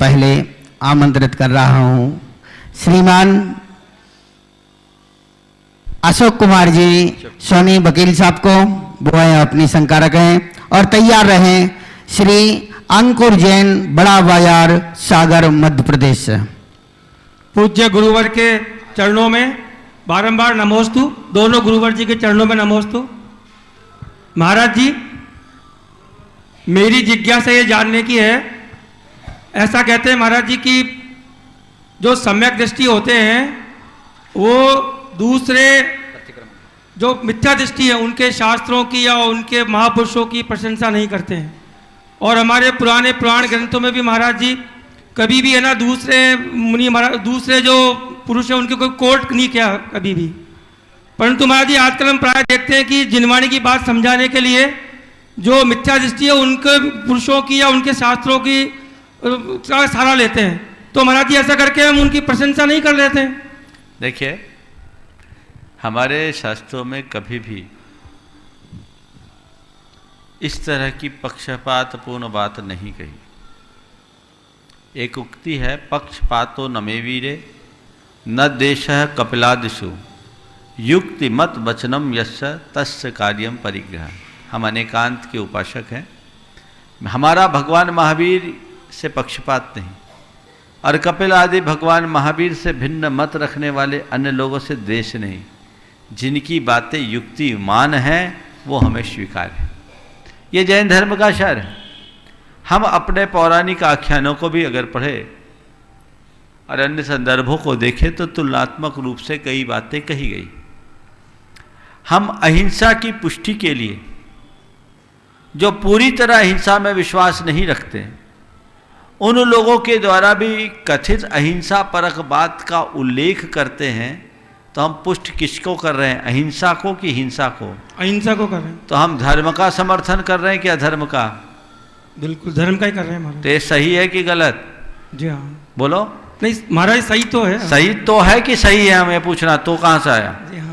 पहले आमंत्रित कर रहा हूं श्रीमान अशोक कुमार जी सोनी वकील साहब को। वो है अपनी शंका रखें और तैयार रहें श्री अंकुर जैन, बड़ा बाजार, सागर, मध्य प्रदेश से। पूज्य गुरुवर के चरणों में बारंबार नमोस्तु। दोनों गुरुवर जी के चरणों में नमोस्तु। महाराज जी, मेरी जिज्ञासा ये जानने की है, ऐसा कहते हैं महाराज जी कि जो सम्यक दृष्टि होते हैं वो दूसरे जो मिथ्या दृष्टि है उनके शास्त्रों की या उनके महापुरुषों की प्रशंसा नहीं करते हैं। और हमारे पुराने पुराण ग्रंथों में भी महाराज जी कभी भी है ना दूसरे मुनि महाराज, दूसरे जो पुरुष हैं उनके कोई कोर्ट नहीं किया कभी भी। परंतु महाराज जी आजकल हम प्राय देखते हैं कि जिनवाणी की बात समझाने के लिए जो मिथ्या दृष्टि है उनके पुरुषों की या उनके शास्त्रों की का सहारा लेते हैं। तो महाराज जी ऐसा करके हम उनकी प्रशंसा नहीं कर लेते हैं। देखिए, हमारे शास्त्रों में कभी भी इस तरह की पक्षपातपूर्ण बात नहीं कही। एक उक्ति है, पक्षपातो न मे वीरे न देशः कपिलादिषु युक्ति मत वचनम यस्य तस्य कार्यम परिग्रह। हम अनेकांत के उपासक हैं। हमारा भगवान महावीर से पक्षपात नहीं और कपिल आदि भगवान महावीर से भिन्न मत रखने वाले अन्य लोगों से द्वेष नहीं। जिनकी बातें युक्तिमान हैं वो हमें स्वीकार है। ये जैन धर्म का सार है। हम अपने पौराणिक आख्यानों को भी अगर पढ़े और अन्य संदर्भों को देखें तो तुलनात्मक रूप से कई बातें कही गई। हम अहिंसा की पुष्टि के लिए जो पूरी तरह अहिंसा में विश्वास नहीं रखते उन लोगों के द्वारा भी कथित अहिंसा परक बात का उल्लेख करते हैं, तो हम पुष्ट किसको कर रहे हैं, अहिंसा को कि हिंसा को? अहिंसा को कर रहे हैं। तो हम धर्म का समर्थन कर रहे हैं कि अधर्म का? बिल्कुल धर्म का ही कर रहे हैं महाराज। तो ये सही है कि गलत? जी हाँ। बोलो। नहीं महाराज, सही तो है। सही तो है कि सही है, हमें पूछना। तो कहाँ से आया? जी हाँ।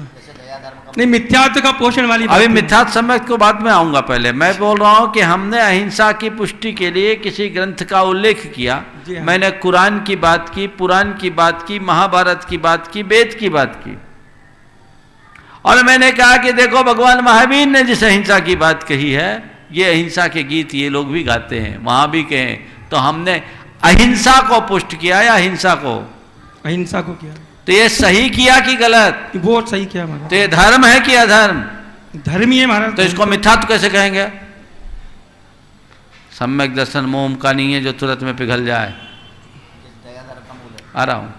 नहीं, मिथ्यात्व का पोषण वाली अभी मिथ्यात्व सम्यक को बाद में आऊंगा। पहले मैं बोल रहा हूं कि हमने अहिंसा की पुष्टि के लिए किसी ग्रंथ का उल्लेख किया। हाँ। मैंने कुरान की बात की, पुराण की बात की, महाभारत की बात की, वेद की बात की। और मैंने कहा कि देखो भगवान महावीर ने जिस अहिंसा की बात कही है, ये अहिंसा के गीत ये लोग भी गाते हैं, वहां भी कहें। तो हमने अहिंसा को पुष्ट किया या अहिंसा को? अहिंसा को किया। तो ये सही किया कि गलत? वो सही किया महाराज। तो ये धर्म है कि अधर्म? धर्म ही है महाराज। तो इसको मिथ्या तो कैसे कहेंगे? सम्यक दर्शन मोम का नहीं है जो तुरंत में पिघल जाए। आ रहा हूं।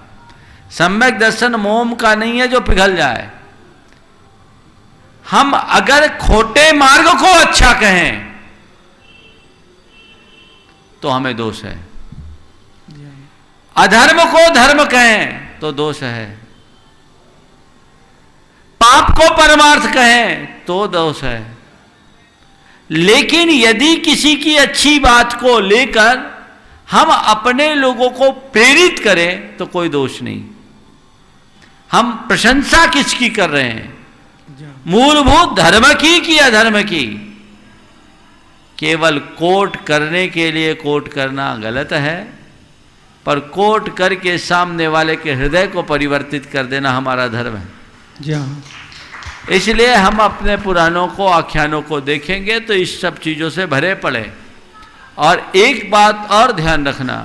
सम्यक दर्शन मोम का नहीं है जो पिघल जाए। हम अगर खोटे मार्ग को अच्छा कहें तो हमें दोष है, अधर्म को धर्म कहें तो दोष है, पाप को परमार्थ कहें तो दोष है। लेकिन यदि किसी की अच्छी बात को लेकर हम अपने लोगों को प्रेरित करें तो कोई दोष नहीं। हम प्रशंसा किसकी कर रहे हैं? मूलभूत धर्म की कि अधर्म की? केवल कोट करने के लिए कोट करना गलत है, पर कोट करके सामने वाले के हृदय को परिवर्तित कर देना हमारा धर्म है। जी हाँ। इसलिए हम अपने पुराणों को, आख्यानों को देखेंगे तो इस सब चीज़ों से भरे पड़े। और एक बात और ध्यान रखना,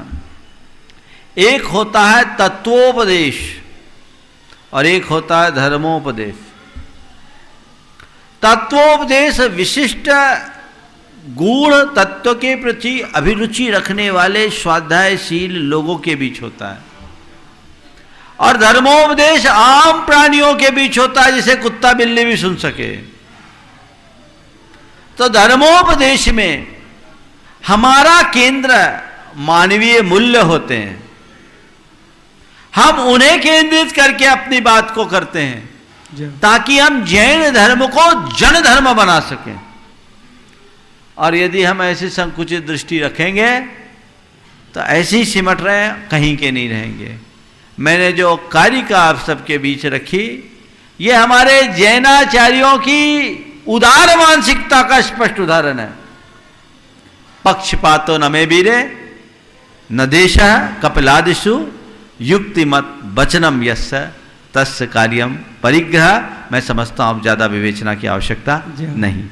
एक होता है तत्वोपदेश और एक होता है धर्मोपदेश। तत्वोपदेश विशिष्ट गूढ़ तत्व के प्रति अभिरुचि रखने वाले स्वाध्यायशील लोगों के बीच होता है, और धर्मोपदेश आम प्राणियों के बीच होता है, जिसे कुत्ता बिल्ली भी सुन सके। तो धर्मोपदेश में हमारा केंद्र मानवीय मूल्य होते हैं। हम उन्हें केंद्रित करके अपनी बात को करते हैं ताकि हम जैन धर्म को जन धर्म बना सकें। और यदि हम ऐसी संकुचित दृष्टि रखेंगे तो ऐसे ही सिमट रहे हैं, कहीं के नहीं रहेंगे। मैंने जो कारिका आप सबके बीच रखी, ये हमारे जैनाचार्यों की उदार मानसिकता का स्पष्ट उदाहरण है। पक्षपातो न मे वीरे नदेशः कपिलादिषु युक्तिमत वचनम यस्य तस्य कार्यम परिग्रह। मैं समझता हूं अब ज्यादा विवेचना की आवश्यकता जी हाँ। नहीं।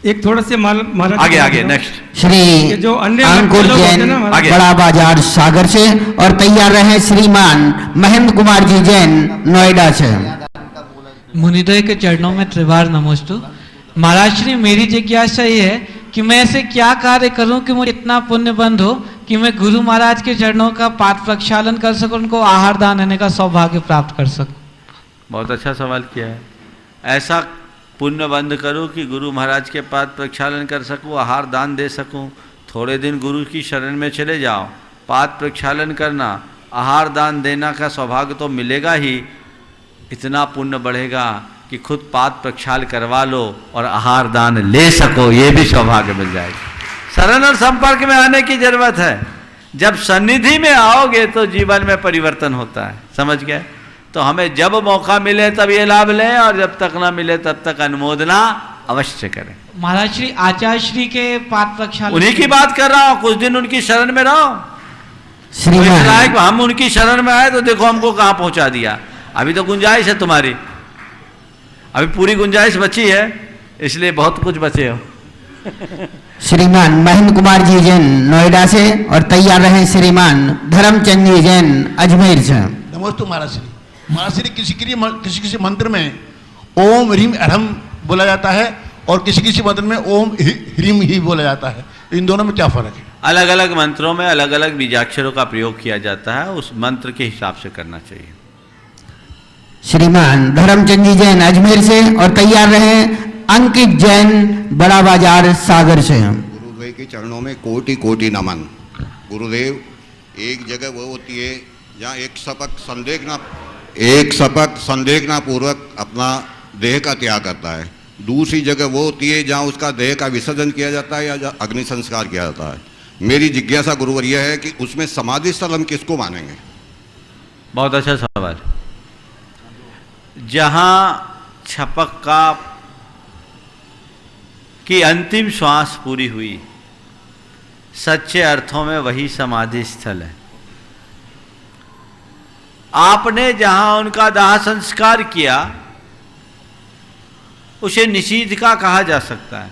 एक थोड़ा से महाराज आगे आगे नेक्स्ट। श्री ये जो अन्य अंकुर लोग होते जैन हैं ना महाराज, आगे। बड़ा बाजार सागर से और तैयार रहे श्रीमान महेंद्र कुमार जी जैन नोएडा से। मुनिदय के चरणों में त्रिवार नमोस्तु। महाराज श्री, मेरी जिज्ञासा ये है कि मैं ऐसे क्या कार्य करूं कि मुझे इतना पुण्य बंध हो कि मैं गुरु महाराज के चरणों का पाठ प्रक्षालन कर सकूं, उनको आहार दान देने का सौभाग्य प्राप्त कर सकूं। बहुत अच्छा सवाल किया है। ऐसा पुण्य बंद करूं कि गुरु महाराज के पाद प्रक्षालन कर सकूं, आहार दान दे सकूं। थोड़े दिन गुरु की शरण में चले जाओ, पाद प्रक्षालन करना, आहार दान देना का सौभाग्य तो मिलेगा ही, इतना पुण्य बढ़ेगा कि खुद पाद प्रक्षाल करवा लो और आहार दान ले सको, ये भी सौभाग्य मिल जाएगा। शरण और संपर्क में आने की जरूरत है। जब सन्निधि में आओगे तो जीवन में परिवर्तन होता है, समझ गए? तो हमें जब मौका मिले तब ये लाभ लें और जब तक ना मिले तब तक अनुमोदना अवश्य करें। महाराज श्री, आचार्य श्री के पाठ प्रक्षालन, उन्हीं की बात कर रहा हूं। कुछ दिन उनकी शरण में रहो। श्रीमान हम उनकी शरण में आए तो देखो हमको कहां पहुंचा दिया। अभी तो गुंजाइश है तुम्हारी, अभी पूरी गुंजाइश बची है, इसलिए बहुत कुछ बचे हो। श्रीमान महेंद्र कुमार जी जैन नोएडा से और तैयार रहे श्रीमान धर्मचंद जी जैन अजमेर से। नमोस्तु महाराज श्री। महाराज श्री, किसी किसी मंत्र में ओम ह्रीम अरहम बोला जाता है और किसी किसी मंत्र में ओम ह्रीम ही बोला जाता है। इन दोनों में क्या फर्क है? अलग अलग मंत्रों में अलग अलग बीजाक्षरों का प्रयोग किया जाता है, उस मंत्र के हिसाब से करना चाहिए। श्रीमान धर्मचंद जी जैन अजमेर से और तैयार रहे अंकित जैन बड़ा बाजार सागर से। गुरुदेव के चरणों में कोटि कोटि नमन। गुरुदेव, एक जगह वो होती है जहाँ एक शपथ संदेहना पूर्वक अपना देह का त्याग करता है। दूसरी जगह वो होती है जहाँ उसका देह का विसर्जन किया जाता है या अग्नि संस्कार किया जाता है। मेरी जिज्ञासा गुरुवर यह है कि उसमें समाधि स्थल हम किसको मानेंगे? बहुत अच्छा सवाल। जहाँ छपक की अंतिम श्वास पूरी हुई, सच्चे अर्थों में वही समाधि स्थल है। आपने जहां उनका दाह संस्कार किया उसे निषीदिका कहा जा सकता है,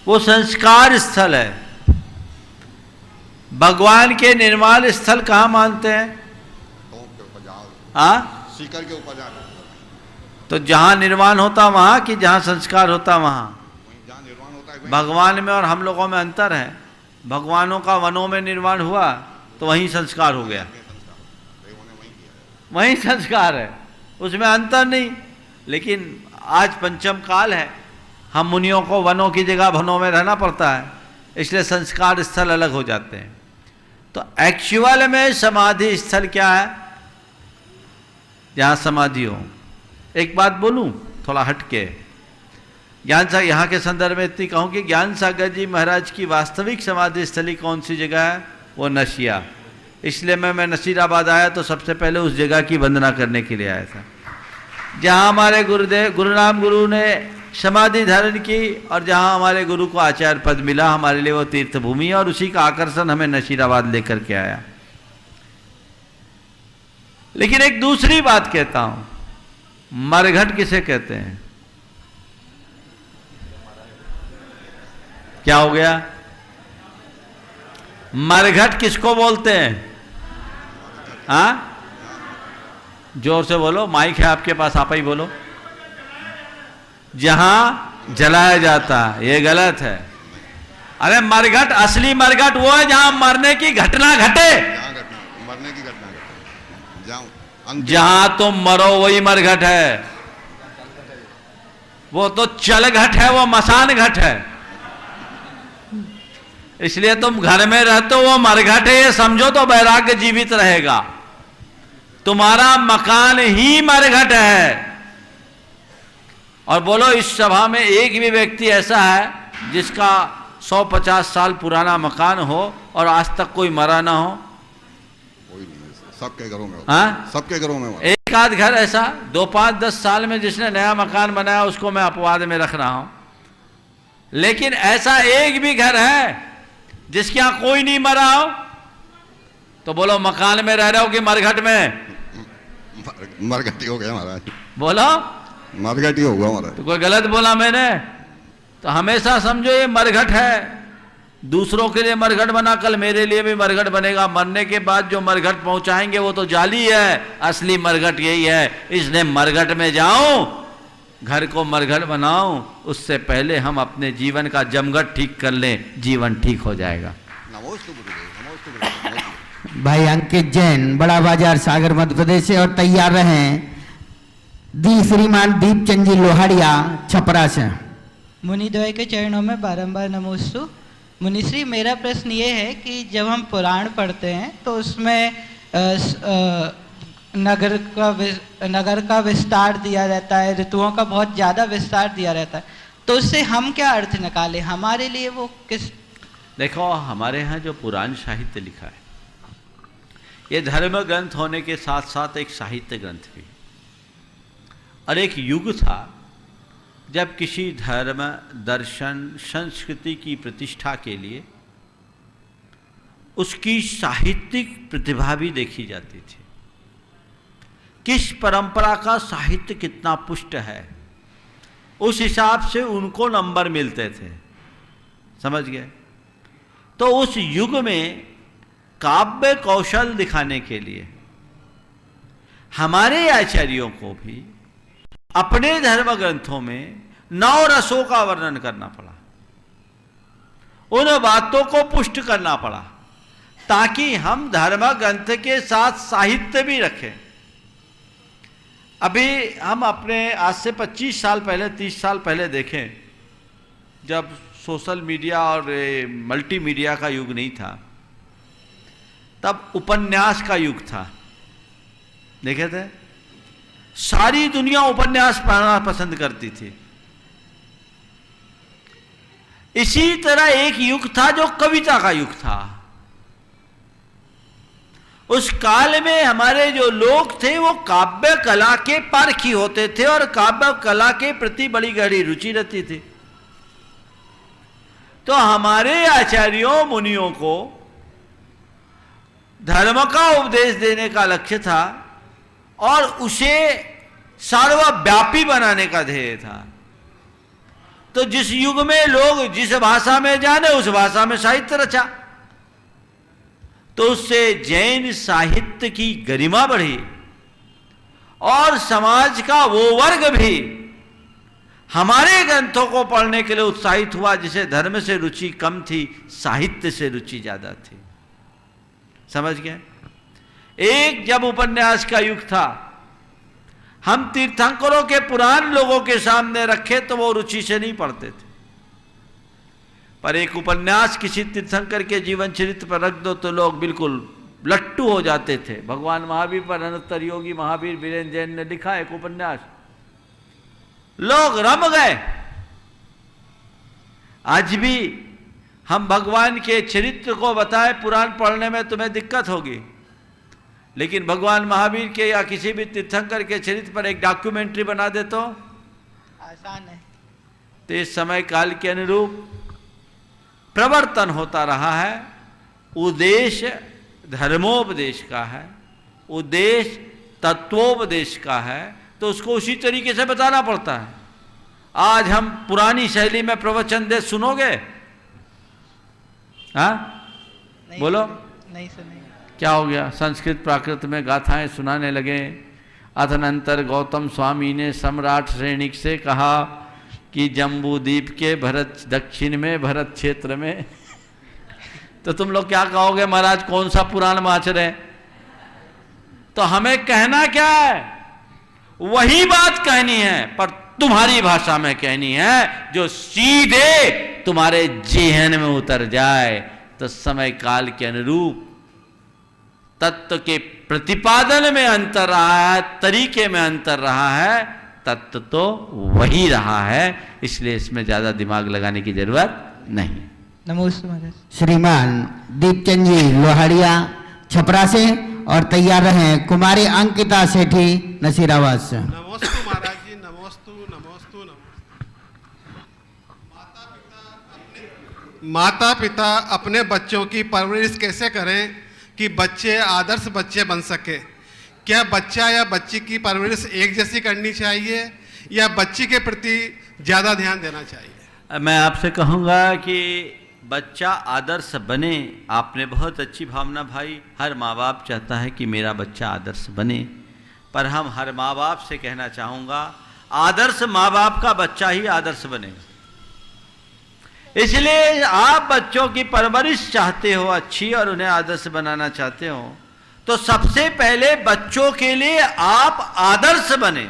वो संस्कार स्थल है। भगवान के निर्माण स्थल कहाँ मानते हैं? हाँ, सीकर के ऊपर जाना। तो जहां निर्माण होता वहां कि जहां संस्कार होता वहां? जहाँ निर्माण होता है भगवान में और हम लोगों में अंतर है। भगवानों का वनों में निर्माण हुआ तो वहीं संस्कार हो गया, वहीं संस्कार है, उसमें अंतर नहीं। लेकिन आज पंचम काल है, हम मुनियों को वनों की जगह वनों में रहना पड़ता है, इसलिए संस्कार स्थल अलग हो जाते हैं। तो एक्चुअल में समाधि स्थल क्या है? जहाँ समाधि हो। एक बात बोलूं थोड़ा हटके, ज्ञान सागर यहाँ के संदर्भ में इतनी कहूँ कि ज्ञान सागर जी महाराज की वास्तविक समाधि स्थली कौन सी जगह है? वो नशिया। इसलिए मैं नसीराबाद आया तो सबसे पहले उस जगह की वंदना करने के लिए आया था, जहाँ हमारे गुरुदेव गुरुनाम गुरु ने समाधि धारण की और जहाँ हमारे गुरु को आचार्य पद मिला। हमारे लिए वो तीर्थ भूमि है और उसी का आकर्षण हमें नसीराबाद लेकर के आया। लेकिन एक दूसरी बात कहता हूं, मरघट किसे कहते हैं? क्या हो गया? मरघट किसको बोलते हैं? हाँ, जोर से बोलो, माइक है आपके पास, आप ही बोलो। जहां जलाया जाता है, ये गलत है। अरे मरघट, असली मरघट वो है जहां मरने की घटना घटे। मरने की घटना घटे, जहां तुम मरो वही मरघट है। वो तो चल घट है, वो मसान घट है। इसलिए तुम घर में रहते हो, वो मरघट है ये समझो तो वैराग्य जीवित रहेगा। तुम्हारा मकान ही मरघट है। और बोलो, इस सभा में एक भी व्यक्ति ऐसा है जिसका 150 साल पुराना मकान हो और आज तक कोई मरा ना हो? कोई नहीं, सबके घरों में। हाँ, सबके घरों में। एक आध घर ऐसा 2, 5, 10 साल में जिसने नया मकान बनाया उसको मैं अपवाद में रख रहा हूं। लेकिन ऐसा एक भी घर है जिसके यहां कोई नहीं मरा हो तो बोलो मकान में रह रहे हो कि मरघट में? मरघटी हो गया महाराज, बोलो, मरघटी होगा महाराज। तो कोई गलत बोला मैंने? तो हमेशा समझो ये मरघट है, दूसरों के लिए मरघट बना, कल मेरे लिए भी मरघट बनेगा। मरने के बाद जो मरघट पहुंचाएंगे वो तो जाली है, असली मरघट यही है। इसलिए मरघट में जाऊं, घर को मरघट बनाऊं, उससे पहले हम अपने जीवन का जमघट ठीक कर लें, जीवन ठीक हो जाएगा। नमोस्तु गुरुदेव, नमोस्तु गुरुदेव। भाई अंकित जैन, बड़ा बाजार, सागर, मध्य प्रदेश से। और तैयार रहें श्रीमान दीपचंद जी लोहाड़िया, छपरा से। मुनिद्वय के चरणों में बारंबार नमोस्तु। मुनिश्री, मेरा प्रश्न ये है कि जब हम पुराण पढ़ते हैं तो उसमें नगर का विस्तार दिया रहता है, ऋतुओं का बहुत ज़्यादा विस्तार दिया रहता है, तो उससे हम क्या अर्थ निकालें? हमारे लिए वो किस? देखो, हमारे यहाँ जो पुराण साहित्य लिखा है, ये धर्म ग्रंथ होने के साथ साथ एक साहित्य ग्रंथ भी। और एक युग था जब किसी धर्म, दर्शन, संस्कृति की प्रतिष्ठा के लिए उसकी साहित्यिक प्रतिभा भी देखी जाती थी। किस परंपरा का साहित्य कितना पुष्ट है, उस हिसाब से उनको नंबर मिलते थे। समझ गए? तो उस युग में काव्य कौशल दिखाने के लिए हमारे आचार्यों को भी अपने धर्म ग्रंथों में 9 रसों का वर्णन करना पड़ा, उन बातों को पुष्ट करना पड़ा, ताकि हम धर्म ग्रंथ के साथ साहित्य भी रखें। अभी हम अपने आज से 25 साल पहले, 30 साल पहले देखें, जब सोशल मीडिया और मल्टीमीडिया का युग नहीं था, तब उपन्यास का युग था। देखे थे, सारी दुनिया उपन्यास पढ़ना पसंद करती थी। इसी तरह एक युग था जो कविता का युग था। उस काल में हमारे जो लोग थे वो काव्य कला के पारखी होते थे और काव्य कला के प्रति बड़ी गहरी रुचि रहती थी। तो हमारे आचार्यों मुनियों को धर्म का उपदेश देने का लक्ष्य था और उसे सर्वव्यापी बनाने का ध्येय था। तो जिस युग में लोग जिस भाषा में जाने उस भाषा में साहित्य रचा, तो उससे जैन साहित्य की गरिमा बढ़ी और समाज का वो वर्ग भी हमारे ग्रंथों को पढ़ने के लिए उत्साहित हुआ जिसे धर्म से रुचि कम थी, साहित्य से रुचि ज्यादा थी। समझ गए? एक जब उपन्यास का युग था, हम तीर्थंकरों के पुराण लोगों के सामने रखे तो वो रुचि से नहीं पढ़ते थे, पर एक उपन्यास किसी तीर्थंकर के जीवन चरित्र पर रख दो तो लोग बिल्कुल लट्टू हो जाते थे। भगवान महावीर पर अनुत्तर योगी महावीर वीरेंद्र जैन ने लिखा एक उपन्यास, लोग रम गए। आज भी हम भगवान के चरित्र को बताए पुराण पढ़ने में तुम्हें दिक्कत होगी, लेकिन भगवान महावीर के या किसी भी तीर्थंकर के चरित्र पर एक डॉक्यूमेंट्री बना दे तो आसान है। तो इस समय काल के अनुरूप प्रवर्तन होता रहा है। उद्देश्य धर्मोपदेश का है, उद्देश्य तत्वोपदेश का है, तो उसको उसी तरीके से बताना पड़ता है। आज हम पुरानी शैली में प्रवचन दे, सुनोगे? हाँ बोलो, नहीं सुनेंगे। क्या हो गया? संस्कृत प्राकृत में गाथाएं सुनाने लगे। अतनंतर गौतम स्वामी ने सम्राट श्रेणिक से कहा कि जम्बूद्वीप के भरत दक्षिण में भरत क्षेत्र में तो तुम लोग क्या कहोगे महाराज, कौन सा पुराण माच रहे? तो हमें कहना क्या है? वही बात कहनी है, पर तुम्हारी भाषा में कहनी है जो सीधे तुम्हारे जेहन में उतर जाए। तो समय काल के अनुरूप तत्व के प्रतिपादन में अंतर रहा है, तरीके में अंतर रहा है, तत्व तो वही रहा है, इसलिए इसमें ज्यादा दिमाग लगाने की जरूरत नहीं। नमस्ते महाराज। श्रीमान दीपचंद जी लोहाड़िया, छपरा से। और तैयार रहें कुमारी अंकिता सेठी, नसीराबाद से। नमोस्तु महाराज जी, नमोस्तु नमोस्तु नमोस्तु। माता पिता अपने बच्चों की परवरिश कैसे करें कि बच्चे आदर्श बच्चे बन सके? क्या बच्चा या बच्ची की परवरिश एक जैसी करनी चाहिए या बच्ची के प्रति ज़्यादा ध्यान देना चाहिए? मैं आपसे कहूँगा कि बच्चा आदर्श बने। आपने बहुत अच्छी भावना भाई, हर माँ बाप चाहता है कि मेरा बच्चा आदर्श बने, पर हम हर माँ बाप से कहना चाहूँगा आदर्श माँ बाप का बच्चा ही आदर्श बनेगा। इसलिए आप बच्चों की परवरिश चाहते हो अच्छी और उन्हें आदर्श बनाना चाहते हो, तो सबसे पहले बच्चों के लिए आप आदर्श बने।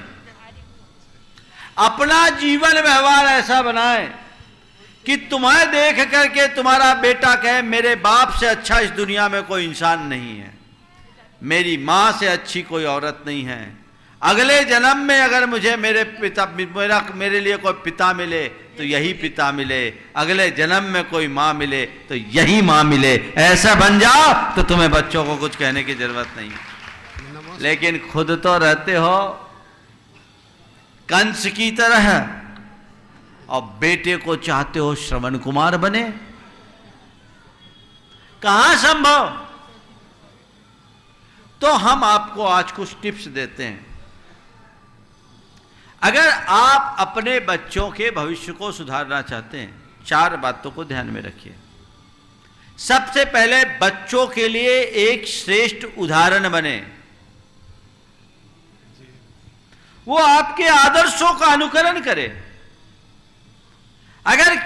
अपना जीवन व्यवहार ऐसा बनाएं कि तुम्हें देख करके तुम्हारा बेटा कहे मेरे बाप से अच्छा इस दुनिया में कोई इंसान नहीं है, मेरी माँ से अच्छी कोई औरत नहीं है। अगले जन्म में अगर मुझे मेरे लिए कोई पिता मिले तो यही पिता मिले, अगले जन्म में कोई माँ मिले तो यही माँ मिले। ऐसा बन जाओ तो तुम्हें बच्चों को कुछ कहने की जरूरत नहीं है। लेकिन खुद तो रहते हो कंस की तरह और बेटे को चाहते हो श्रवण कुमार बने, कहां संभव? तो हम आपको आज कुछ टिप्स देते हैं। अगर आप अपने बच्चों के भविष्य को सुधारना चाहते हैं, 4 बातों को ध्यान में रखिए। सबसे पहले बच्चों के लिए एक श्रेष्ठ उदाहरण बने, वो आपके आदर्शों का अनुकरण करे। अगर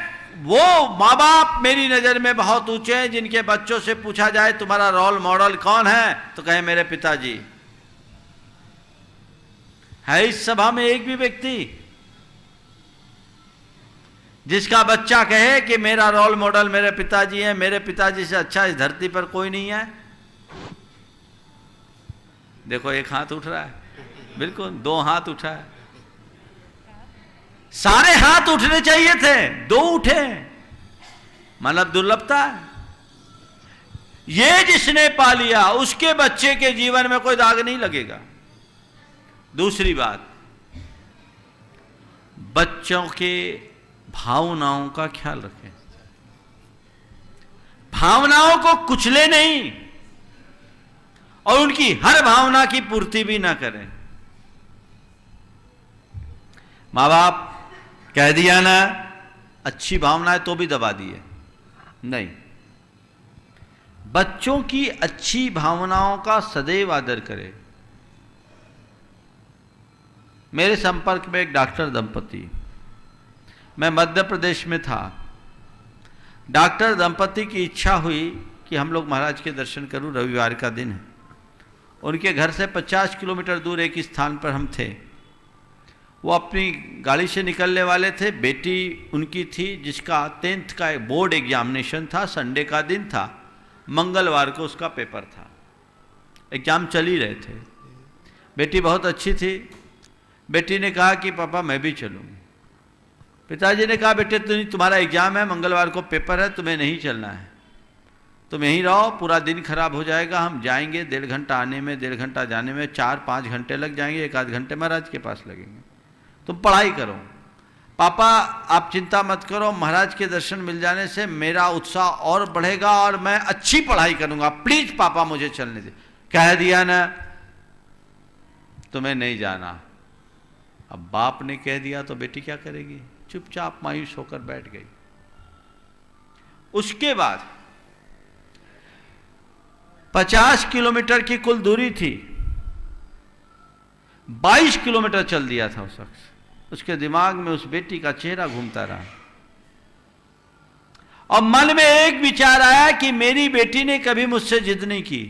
वो माँ बाप मेरी नजर में बहुत ऊंचे हैं जिनके बच्चों से पूछा जाए तुम्हारा रोल मॉडल कौन है, तो कहे मेरे पिताजी। है इस सभा में एक भी व्यक्ति जिसका बच्चा कहे कि मेरा रोल मॉडल मेरे पिताजी हैं, मेरे पिताजी से अच्छा इस धरती पर कोई नहीं है? देखो एक हाथ उठ रहा है, बिल्कुल 2 हाथ उठा है। सारे हाथ उठने चाहिए थे, 2 उठे, मतलब दुर्लभता है। ये जिसने पा लिया उसके बच्चे के जीवन में कोई दाग नहीं लगेगा। दूसरी बात, बच्चों के भावनाओं का ख्याल रखें, भावनाओं को कुचले नहीं और उनकी हर भावना की पूर्ति भी ना करें। माँ बाप कह दिया ना अच्छी भावनाएं तो भी दबा दिए, नहीं, बच्चों की अच्छी भावनाओं का सदैव आदर करें। मेरे संपर्क में एक डॉक्टर दंपति, मैं मध्य प्रदेश में था, डॉक्टर दंपति की इच्छा हुई कि हम लोग महाराज के दर्शन करूं, रविवार का दिन है। उनके घर से 50 किलोमीटर दूर एक स्थान पर हम थे। वो अपनी गाड़ी से निकलने वाले थे। बेटी उनकी थी जिसका 10th का बोर्ड एग्जामिनेशन था, संडे का दिन था, मंगलवार को उसका पेपर था, एग्जाम चल ही रहे थे। बेटी बहुत अच्छी थी। बेटी ने कहा कि पापा मैं भी चलूँगी। पिताजी ने कहा बेटे तुम्हारा एग्जाम है, मंगलवार को पेपर है, तुम्हें नहीं चलना है, तुम यहीं रहो, पूरा दिन खराब हो जाएगा, हम जाएंगे, 1.5 घंटा आने में, 1.5 घंटा जाने में, 4-5 घंटे लग जाएंगे, 1-8 घंटे महाराज के पास लगेंगे, तुम पढ़ाई करो। पापा आप चिंता मत करो, महाराज के दर्शन मिल जाने से मेरा उत्साह और बढ़ेगा और मैं अच्छी पढ़ाई करूंगा, प्लीज पापा मुझे चलने दे। कह दिया ना तुम्हें नहीं जाना। अब बाप ने कह दिया तो बेटी क्या करेगी, चुपचाप मायूस होकर बैठ गई। उसके बाद 50 किलोमीटर की कुल दूरी थी, 22 किलोमीटर चल दिया था उस शख्स। उसके दिमाग में उस बेटी का चेहरा घूमता रहा और मन में एक विचार आया कि मेरी बेटी ने कभी मुझसे जिद नहीं की,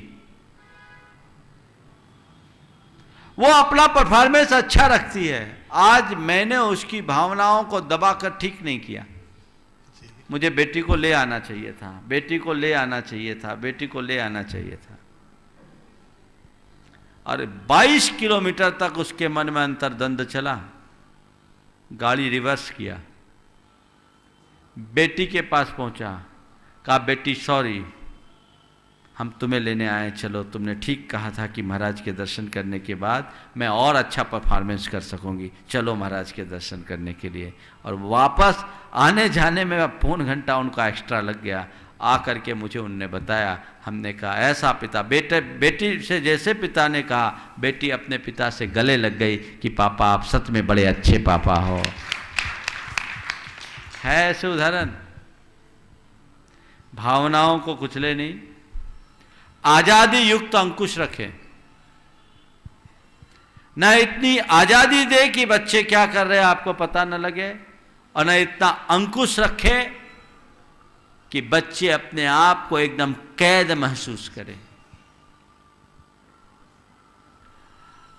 वो अपना परफॉर्मेंस अच्छा रखती है, आज मैंने उसकी भावनाओं को दबाकर ठीक नहीं किया, मुझे बेटी को ले आना चाहिए था, बेटी को ले आना चाहिए था, बेटी को ले आना चाहिए था। और 22 किलोमीटर तक उसके मन में अंतर्द्वंद चला। गाड़ी रिवर्स किया, बेटी के पास पहुंचा, कहा बेटी सॉरी, हम तुम्हें लेने आए, चलो तुमने ठीक कहा था कि महाराज के दर्शन करने के बाद मैं और अच्छा परफॉर्मेंस कर सकूंगी, चलो महाराज के दर्शन करने के लिए। और वापस आने जाने में पौन घंटा उनका एक्स्ट्रा लग गया। आकर के मुझे उनने बताया, हमने कहा ऐसा पिता, बेटी से जैसे पिता ने कहा, बेटी अपने पिता से गले लग गई कि पापा आप सच में बड़े अच्छे पापा हो। है ऐसे उदाहरण। भावनाओं को कुचले नहीं, आजादी युक्त अंकुश रखें। न इतनी आजादी दे कि बच्चे क्या कर रहे हैं आपको पता न लगे, और न इतना अंकुश रखे कि बच्चे अपने आप को एकदम कैद महसूस करें।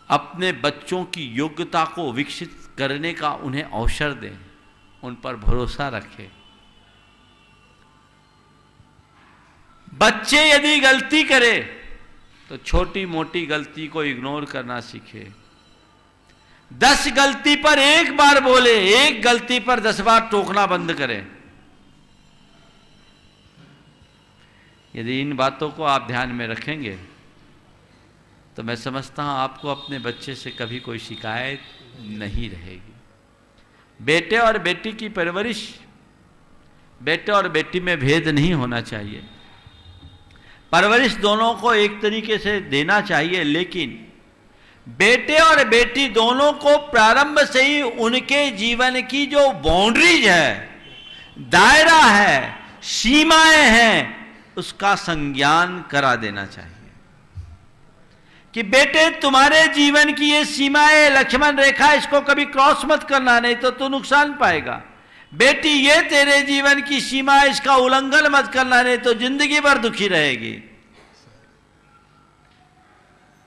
अपने बच्चों की योग्यता को विकसित करने का उन्हें अवसर दें, उन पर भरोसा रखें। बच्चे यदि गलती करे तो छोटी मोटी गलती को इग्नोर करना सीखे। 10 गलती पर एक बार बोले, एक गलती पर 10 बार टोकना बंद करें। यदि इन बातों को आप ध्यान में रखेंगे तो मैं समझता हूं आपको अपने बच्चे से कभी कोई शिकायत नहीं रहेगी। बेटे और बेटी की परवरिश, बेटे और बेटी में भेद नहीं होना चाहिए। परवरिश दोनों को एक तरीके से देना चाहिए, लेकिन बेटे और बेटी दोनों को प्रारंभ से ही उनके जीवन की जो बाउंड्रीज है, दायरा है, सीमाएं हैं, उसका संज्ञान करा देना चाहिए कि बेटे तुम्हारे जीवन की ये सीमाएं, लक्ष्मण रेखा, इसको कभी क्रॉस मत करना, नहीं तो तू नुकसान पाएगा। बेटी ये तेरे जीवन की सीमा है, इसका उल्लंघन मत करना, नहीं तो जिंदगी भर दुखी रहेगी।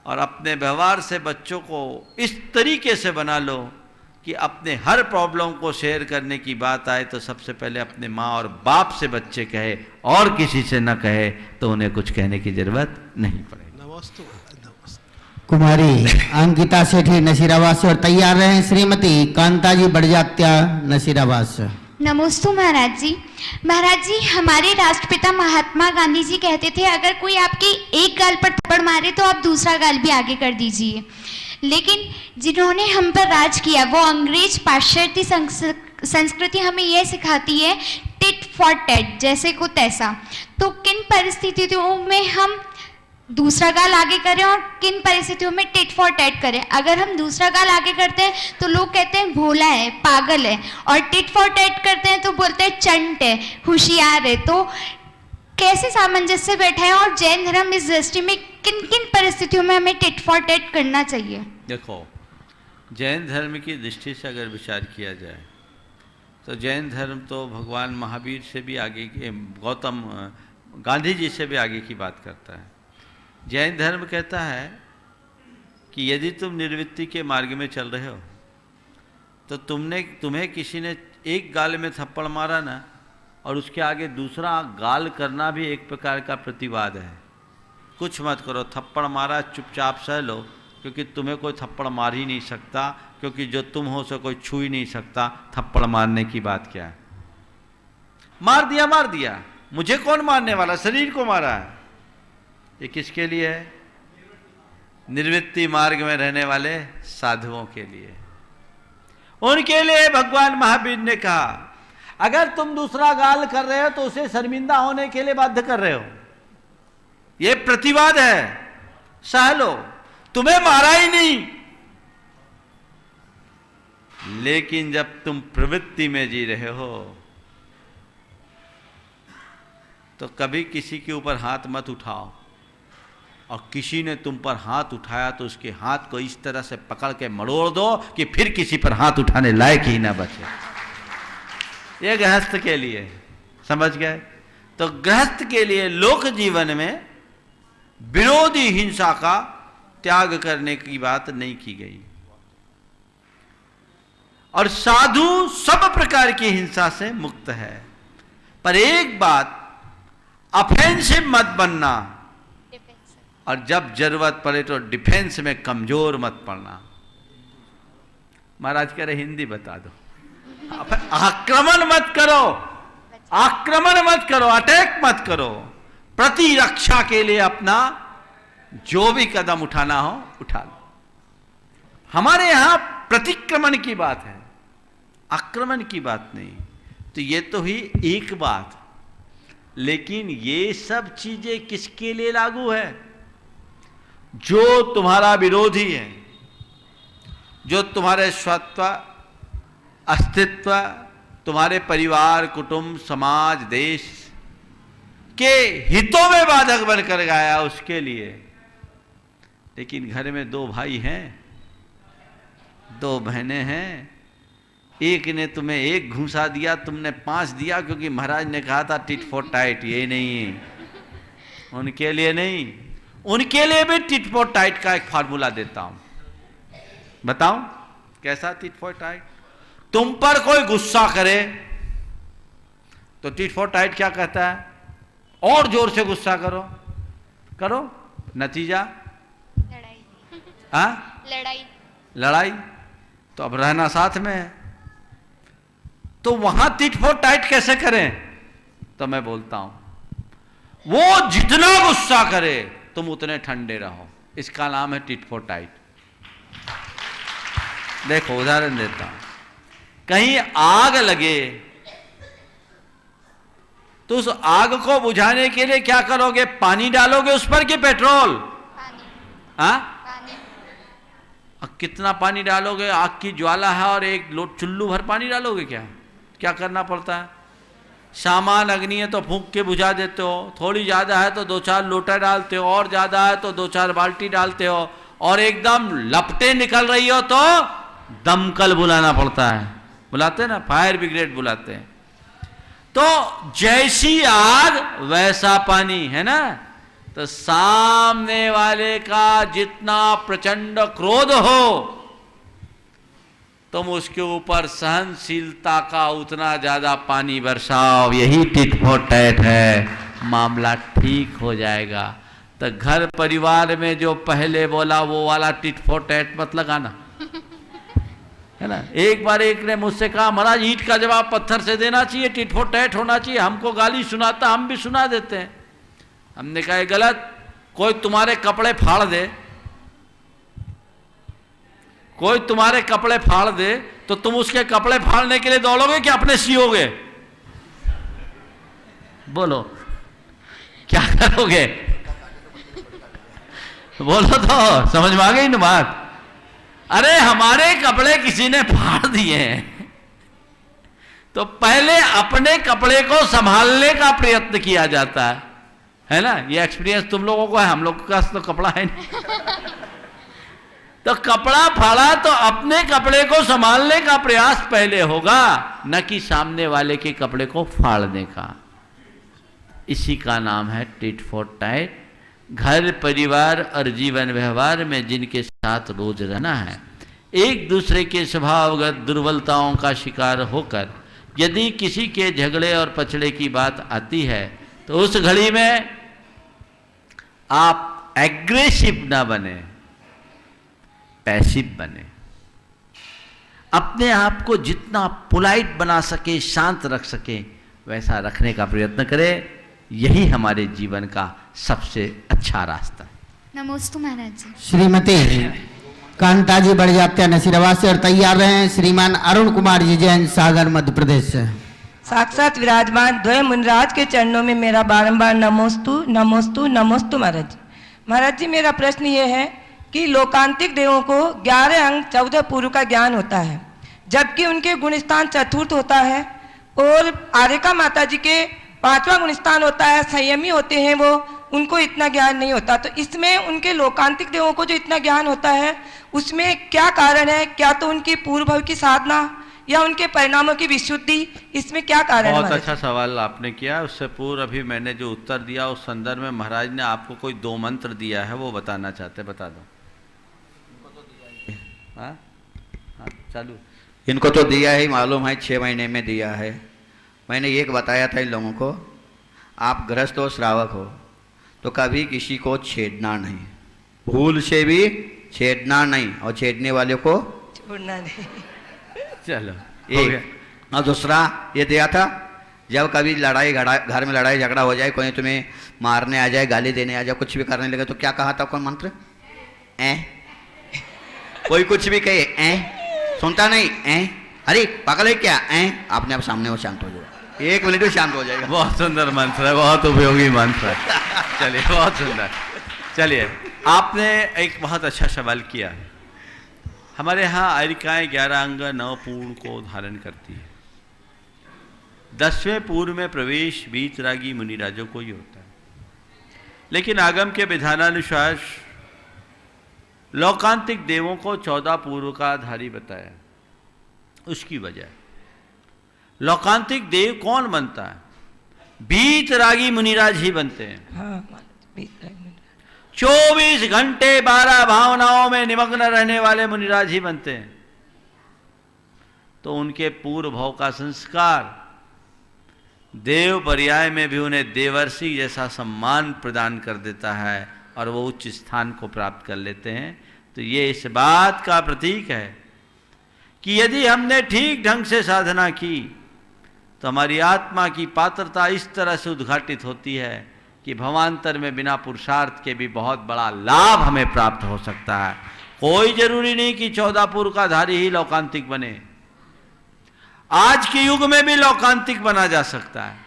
और अपने व्यवहार से बच्चों को इस तरीके से बना लो कि अपने हर प्रॉब्लम को शेयर करने की बात आए तो सबसे पहले अपने माँ और बाप से बच्चे कहे, और किसी से न कहे तो उन्हें कुछ कहने की जरूरत नहीं पड़ेगी। कुमारी अंकिता सेठी नसीराबाद से, और तैयार रहें श्रीमती कांताजी बड़जात्या नसीराबाद से। नमोस्तु महाराज जी। महाराज जी, हमारे राष्ट्रपिता महात्मा गांधी जी कहते थे, अगर कोई आपकी एक गाल पर थप्पड़ मारे तो आप दूसरा गाल भी आगे कर दीजिए। लेकिन जिन्होंने हम पर राज किया वो अंग्रेज पाश्चात्य संस्कृति हमें यह सिखाती है टिट फॉर टैट, जैसे को तैसा। तो किन परिस्थितियों में हम दूसरा गाल आगे करें और किन परिस्थितियों में टिट फॉर टैट करें? अगर हम दूसरा गाल आगे करते हैं तो लोग कहते हैं भोला है, पागल है, और टिट फॉर टैट करते हैं तो बोलते हैं चंट है, होशियार है। तो कैसे सामंजस्य बैठा है, और जैन धर्म इस दृष्टि में किन किन परिस्थितियों में हमें टिट फॉर टैट करना चाहिए? देखो, जैन धर्म की दृष्टि से अगर विचार किया जाए तो जैन धर्म तो भगवान महावीर से भी आगे, गौतम गांधी जी से भी आगे की बात करता है। जैन धर्म कहता है कि यदि तुम निर्वृत्ति के मार्ग में चल रहे हो तो तुम्हें किसी ने एक गाल में थप्पड़ मारा ना, और उसके आगे दूसरा गाल करना भी एक प्रकार का प्रतिवाद है। कुछ मत करो, थप्पड़ मारा चुपचाप सह लो, क्योंकि तुम्हें कोई थप्पड़ मार ही नहीं सकता, क्योंकि जो तुम हो सो कोई छू ही नहीं सकता। थप्पड़ मारने की बात क्या है? मार दिया, मुझे कौन मारने वाला, शरीर को मारा है। ये किसके लिए है? निर्वृत्ति मार्ग में रहने वाले साधुओं के लिए। उनके लिए भगवान महावीर ने कहा, अगर तुम दूसरा गाल कर रहे हो तो उसे शर्मिंदा होने के लिए बाध्य कर रहे हो। ये प्रतिवाद है, सह लो, तुम्हें मारा ही नहीं। लेकिन जब तुम प्रवृत्ति में जी रहे हो तो कभी किसी के ऊपर हाथ मत उठाओ, और किसी ने तुम पर हाथ उठाया तो उसके हाथ को इस तरह से पकड़ के मरोड़ दो कि फिर किसी पर हाथ उठाने लायक ही ना बचे। ये गृहस्थ के लिए, समझ गए? तो गृहस्थ के लिए लोक जीवन में विरोधी हिंसा का त्याग करने की बात नहीं की गई। और साधु सब प्रकार की हिंसा से मुक्त है। पर एक बात, ऑफेंसिव मत बनना, और जब जरूरत पड़े तो डिफेंस में कमजोर मत पड़ना। महाराज कह रहे हिंदी बता दो। आक्रमण मत करो, अटैक मत करो, प्रतिरक्षा के लिए अपना जो भी कदम उठाना हो उठा लो। हमारे यहां प्रतिक्रमण की बात है, आक्रमण की बात नहीं। तो ये तो ही एक बात, लेकिन ये सब चीजें किसके लिए लागू है? जो तुम्हारा विरोधी है, जो तुम्हारे स्वत्व, अस्तित्व, तुम्हारे परिवार, कुटुंब, समाज, देश के हितों में बाधक बनकर गया, उसके लिए। लेकिन घर में 2 भाई हैं, 2 बहनें हैं, एक ने तुम्हें 1 घूंसा दिया, तुमने 5 दिया, क्योंकि महाराज ने कहा था टिट फॉर टाइट। ये नहीं, उनके लिए नहीं, उनके लिए भी टिट फॉर टाइट का एक फार्मूला देता हूं। बताऊं कैसा टिट फॉर टाइट? तुम पर कोई गुस्सा करे तो टिट फॉर टाइट क्या कहता है? और जोर से गुस्सा करो, करो, नतीजा लड़ाई। हाँ, लड़ाई। तो अब रहना साथ में है, तो वहां टिट फॉर टाइट कैसे करें? तो मैं बोलता हूं, वो जितना गुस्सा करे तुम उतने ठंडे रहो। इसका नाम है टिट फॉर टाइट। देखो उदाहरण देता हूं, कहीं आग लगे तो उस आग को बुझाने के लिए क्या करोगे? पानी डालोगे उस पर कि पेट्रोल? हाँ, कितना पानी डालोगे? आग की ज्वाला है और एक चुल्लू भर पानी डालोगे क्या? क्या करना पड़ता है? सामान अग्नि है तो फूंक के बुझा देते हो, थोड़ी ज्यादा है तो 2-4 लोटा डालते हो, और ज्यादा है तो 2-4 बाल्टी डालते हो, और एकदम लपटें निकल रही हो तो दमकल बुलाना पड़ता है। बुलाते हैं ना, फायर ब्रिगेड बुलाते हैं। तो जैसी आग वैसा पानी, है ना? तो सामने वाले का जितना प्रचंड क्रोध हो तुम उसके ऊपर सहनशीलता का उतना ज्यादा पानी बरसाओ। यही टिट फॉर टैट है, मामला ठीक हो जाएगा। तो घर परिवार में जो पहले बोला वो वाला टिट फॉर टैट मत लगाना, है ना? एक बार एक ने मुझसे कहा, महाराज ईंट का जवाब पत्थर से देना चाहिए, टिट फॉर टैट होना चाहिए। हमको गाली सुनाता, हम भी सुना देते हैं। हमने कहा ये गलत। कोई तुम्हारे कपड़े फाड़ दे, कोई तुम्हारे कपड़े फाड़ दे तो तुम उसके कपड़े फाड़ने के लिए दौड़ोगे कि अपने सियोगे? बोलो क्या करोगे? बोलो तो, समझ में आ गई ना बात? अरे हमारे कपड़े किसी ने फाड़ दिए हैं तो पहले अपने कपड़े को संभालने का प्रयत्न किया जाता है ना? ये एक्सपीरियंस तुम लोगों को है, हम लोग का तो कपड़ा है नहीं। तो कपड़ा फाड़ा तो अपने कपड़े को संभालने का प्रयास पहले होगा, न कि सामने वाले के कपड़े को फाड़ने का। इसी का नाम है टिट फॉर टाइट। घर परिवार और जीवन व्यवहार में जिनके साथ रोज रहना है, एक दूसरे के स्वभावगत दुर्बलताओं का शिकार होकर यदि किसी के झगड़े और पछड़े की बात आती है तो उस घड़ी में आप एग्रेसिव ना बने, पैसिव बने। अपने आप को जितना पोलाइट बना सके, शांत रख सके, वैसा रखने का प्रयत्न करें। यही हमारे जीवन का सबसे अच्छा रास्ता है। नमोस्तु महाराज जी। श्रीमती कांताजी बड़जात्या नसीराबाद से, और तैयार रहे श्रीमान अरुण कुमार जी जैन, सागर मध्य प्रदेश से। साक्षात विराजमान द्वय मुनिराज के चरणों में मेरा बारंबार नमोस्तु नमोस्तु नमोस्तु महाराज जी। महाराज जी, मेरा प्रश्न ये है कि लोकांतिक देवों को 11 अंग 14 पूर्व का ज्ञान होता है, जबकि उनके गुणस्थान चतुर्थ होता है, और आर्यका माता जी के 5वां गुणस्थान होता है, संयमी होते हैं वो, उनको इतना ज्ञान नहीं होता। तो इसमें उनके लोकांतिक देवों को जो इतना ज्ञान होता है उसमें क्या कारण है? क्या तो उनकी पूर्व भव की साधना या उनके परिणामों की विशुद्धि, इसमें क्या कारण है? बहुत अच्छा सवाल आपने किया। उससे पूर्व अभी मैंने जो उत्तर दिया उस संदर्भ में महाराज ने आपको कोई 2 मंत्र दिया है, वो बताना चाहते, बता दो। हाँ हाँ चालू। इनको तो दिया ही मालूम है, 6 महीने में दिया है। मैंने एक बताया था इन लोगों को, आप गृहस्थ हो, श्रावक हो, तो कभी किसी को छेड़ना नहीं, भूल से भी छेड़ना नहीं, और छेड़ने वाले को छोड़ना नहीं। चलो एक। और दूसरा ये दिया था, जब कभी घर में लड़ाई झगड़ा हो जाए, कोई तुम्हें मारने आ जाए, गाली देने आ जाए, कुछ भी करने लगे, तो क्या कहा था कौन मंत्र? कोई कुछ भी कहे सुनता नहीं, अरे पागल है क्या, आपने अब सामने वो शांत हो जाएगा, 1 मिनट में शांत हो जाएगा। बहुत सुंदर मंत्र है, बहुत उपयोगी मंत्र है। चलिए, बहुत सुंदर। चलिए, आपने एक बहुत अच्छा सवाल किया। हमारे यहाँ आयरिकाएँ 11 अंग 9 पूर्ण को धारण करती है। 10वें पूर्व में प्रवेश वीतरागी मुनिराजों को ही होता है, लेकिन आगम के विधानानुसार लौकांतिक देवों को 14 पूर्व का धारी बताया। उसकी वजह, लौकांतिक देव कौन बनता है? वीतरागी मुनिराज ही बनते हैं। हाँ, 24 घंटे 12 भावनाओं में निमग्न रहने वाले मुनिराज ही बनते हैं। तो उनके पूर्व भाव का संस्कार देव पर्याय में भी उन्हें देवर्षि जैसा सम्मान प्रदान कर देता है और वो उच्च स्थान को प्राप्त कर लेते हैं। तो ये इस बात का प्रतीक है कि यदि हमने ठीक ढंग से साधना की तो हमारी आत्मा की पात्रता इस तरह से उद्घाटित होती है कि भवांतर में बिना पुरुषार्थ के भी बहुत बड़ा लाभ हमें प्राप्त हो सकता है। कोई जरूरी नहीं कि 14 पूर्व का धारी ही लौकांतिक बने, आज के युग में भी लौकांतिक बना जा सकता है।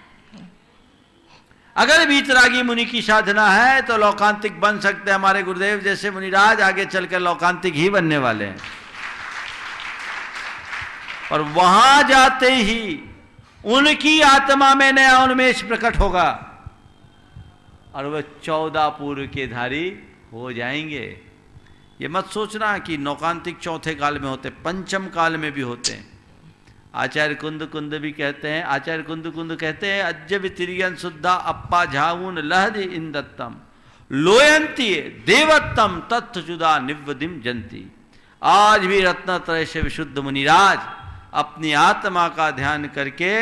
अगर वीतरागी मुनि की साधना है तो लौकांतिक बन सकते हैं। हमारे गुरुदेव जैसे मुनिराज आगे चलकर लौकांतिक ही बनने वाले हैं। और वहां जाते ही उनकी आत्मा में नया उन्मेष प्रकट होगा और वह 14 पूर्व के धारी हो जाएंगे। ये मत सोचना कि नौकांतिक चौथे काल में होते, पंचम काल में भी होते हैं। आचार्य कुंद भी कहते हैं, आचार्य कुंद कहते हैं, अज्य वितिरियन शुद्धा अप्पा झाऊन लहद इंदत्तम लोयंती देवत्तम तत्वजुदा निव्वदिम जंती। आज भी रत्नत्रय से विशुद्ध मुनिराज अपनी आत्मा का ध्यान करके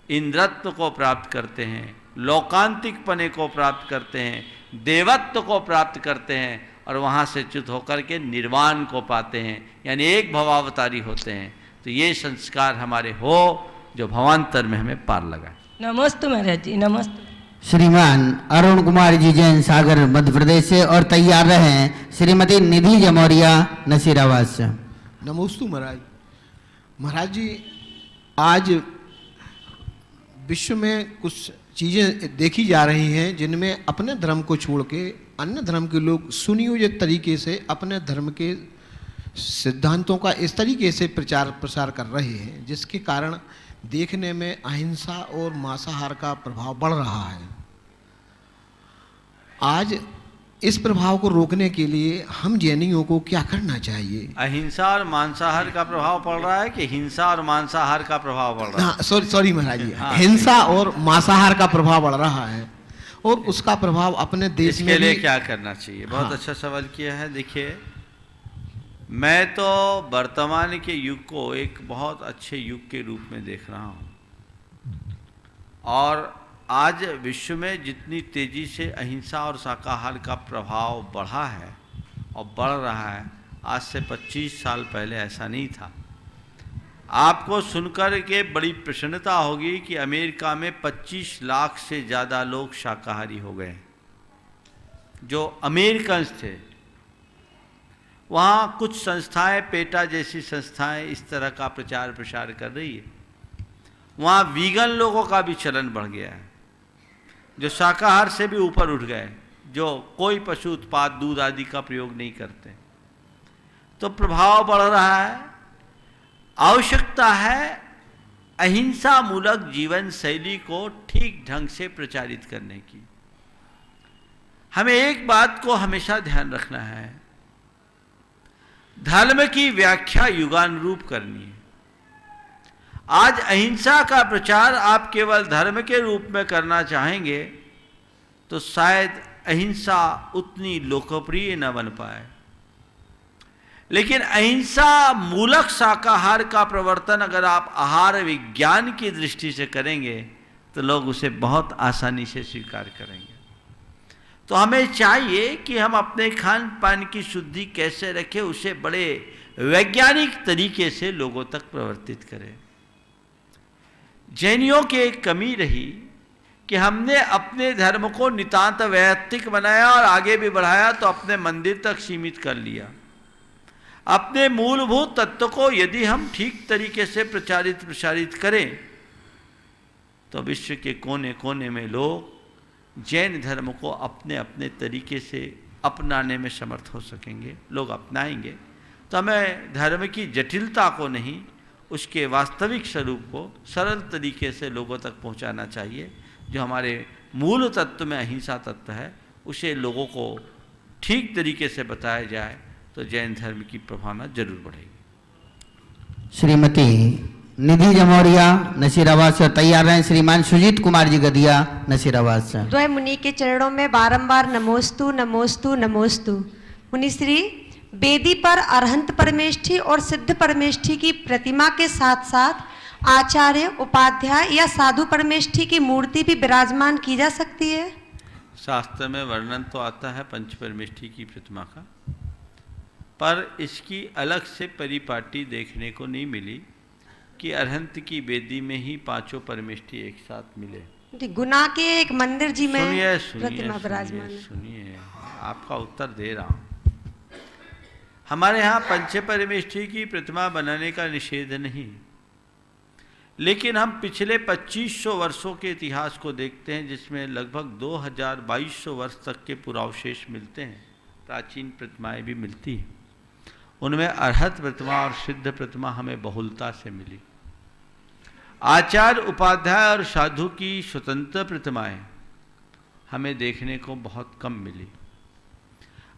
इंद्रत्व को प्राप्त करते हैं, लौकांतिक पने को प्राप्त करते हैं, देवत्व को प्राप्त करते हैं और वहाँ से च्युत होकर के निर्वाण को पाते हैं, यानी एक भवावतारी होते हैं। तो ये संस्कार हमारे हो जो भवांतर में हमें पार लगा। नमस्ते महाराज जी, नमस्ते। श्रीमान अरुण कुमार जी जैन सागर मध्य प्रदेश से, और तैयार रहें श्रीमती निधि जमोरिया नसीराबाद से। नमोस्तु महाराज। महाराज जी, आज विश्व में कुछ चीज़ें देखी जा रही हैं जिनमें अपने धर्म को छोड़ के अन्य धर्म के लोग सुनियोजित तरीके से अपने धर्म के सिद्धांतों का इस तरीके से प्रचार प्रसार कर रहे हैं, जिसके कारण देखने में अहिंसा और मांसाहार का प्रभाव बढ़ रहा है। आज इस प्रभाव को रोकने के लिए हम जैनियों को क्या करना चाहिए? अहिंसा और मांसाहार का प्रभाव पड़ रहा है कि हिंसा और मांसाहार का प्रभाव बढ़ रहा है? सॉरी महाराज जी, हिंसा और मांसाहार का प्रभाव बढ़ रहा है और उसका प्रभाव अपने देश में इसके लिए क्या करना चाहिए? बहुत अच्छा सवाल किया है। देखिए, मैं तो वर्तमान के युग को एक बहुत अच्छे युग के रूप में देख रहा हूँ और आज विश्व में जितनी तेज़ी से अहिंसा और शाकाहार का प्रभाव बढ़ा है और बढ़ रहा है, आज से 25 साल पहले ऐसा नहीं था। आपको सुनकर के बड़ी प्रसन्नता होगी कि अमेरिका में 25 लाख से ज़्यादा लोग शाकाहारी हो गए जो अमेरिकन्स थे। वहाँ कुछ संस्थाएं, पेटा जैसी संस्थाएं इस तरह का प्रचार प्रसार कर रही है। वहाँ वीगन लोगों का भी चलन बढ़ गया है, जो शाकाहार से भी ऊपर उठ गए, जो कोई पशु उत्पाद दूध आदि का प्रयोग नहीं करते। तो प्रभाव बढ़ रहा है। आवश्यकता है अहिंसा मूलक जीवन शैली को ठीक ढंग से प्रचारित करने की। हमें एक बात को हमेशा ध्यान रखना है, धर्म की व्याख्या युगानुरूप करनी है। आज अहिंसा का प्रचार आप केवल धर्म के रूप में करना चाहेंगे तो शायद अहिंसा उतनी लोकप्रिय न बन पाए, लेकिन अहिंसा मूलक शाकाहार का प्रवर्तन अगर आप आहार विज्ञान की दृष्टि से करेंगे तो लोग उसे बहुत आसानी से स्वीकार करेंगे। तो हमें चाहिए कि हम अपने खान पान की शुद्धि कैसे रखें, उसे बड़े वैज्ञानिक तरीके से लोगों तक प्रवर्तित करें। जैनियों की एक कमी रही कि हमने अपने धर्म को नितांत वैयक्तिक बनाया और आगे भी बढ़ाया तो अपने मंदिर तक सीमित कर लिया। अपने मूलभूत तत्व को यदि हम ठीक तरीके से प्रसारित करें तो विश्व के कोने कोने में लोग जैन धर्म को अपने अपने तरीके से अपनाने में समर्थ हो सकेंगे, लोग अपनाएंगे। तो हमें धर्म की जटिलता को नहीं, उसके वास्तविक स्वरूप को सरल तरीके से लोगों तक पहुंचाना चाहिए। जो हमारे मूल तत्व में अहिंसा तत्व है उसे लोगों को ठीक तरीके से बताया जाए तो जैन धर्म की प्रभावना जरूर बढ़ेगी। श्रीमती निधि जमोरिया नसीराबाद से तैयार हैं श्रीमान सुजीत कुमार जी गदिया नसीराबाद से। द्वय मुनि के चरणों में बारंबार नमोस्तु नमोस्तु नमोस्तु। मुनिश्री, वेदी पर अरहंत परमेष्ठी और सिद्ध परमेष्ठी की प्रतिमा के साथ साथ आचार्य, उपाध्याय या साधु परमेष्ठी की मूर्ति भी विराजमान की जा सकती है? शास्त्र में वर्णन तो आता है पंच परमेष्ठी की प्रतिमा का, पर इसकी अलग से परिपाटी देखने को नहीं मिली कि अरहंत की वेदी में ही पांचों परमेष्ठी एक साथ मिले। गुना के एक मंदिर जी में सुनिए प्रतिमा विराजमान है। सुनिए, आपका उत्तर दे रहा हूँ। हमारे यहाँ पंच परमेष्ठी की प्रतिमा बनाने का निषेध नहीं, लेकिन हम पिछले 2500 वर्षों के इतिहास को देखते हैं जिसमें लगभग 2200 वर्ष तक के पुरावशेष मिलते हैं, प्राचीन प्रतिमाएं भी मिलती हैं। उनमें अरहत प्रतिमा और सिद्ध प्रतिमा हमें बहुलता से मिली। आचार्य, उपाध्याय और साधु की स्वतंत्र प्रतिमाएं हमें देखने को बहुत कम मिली।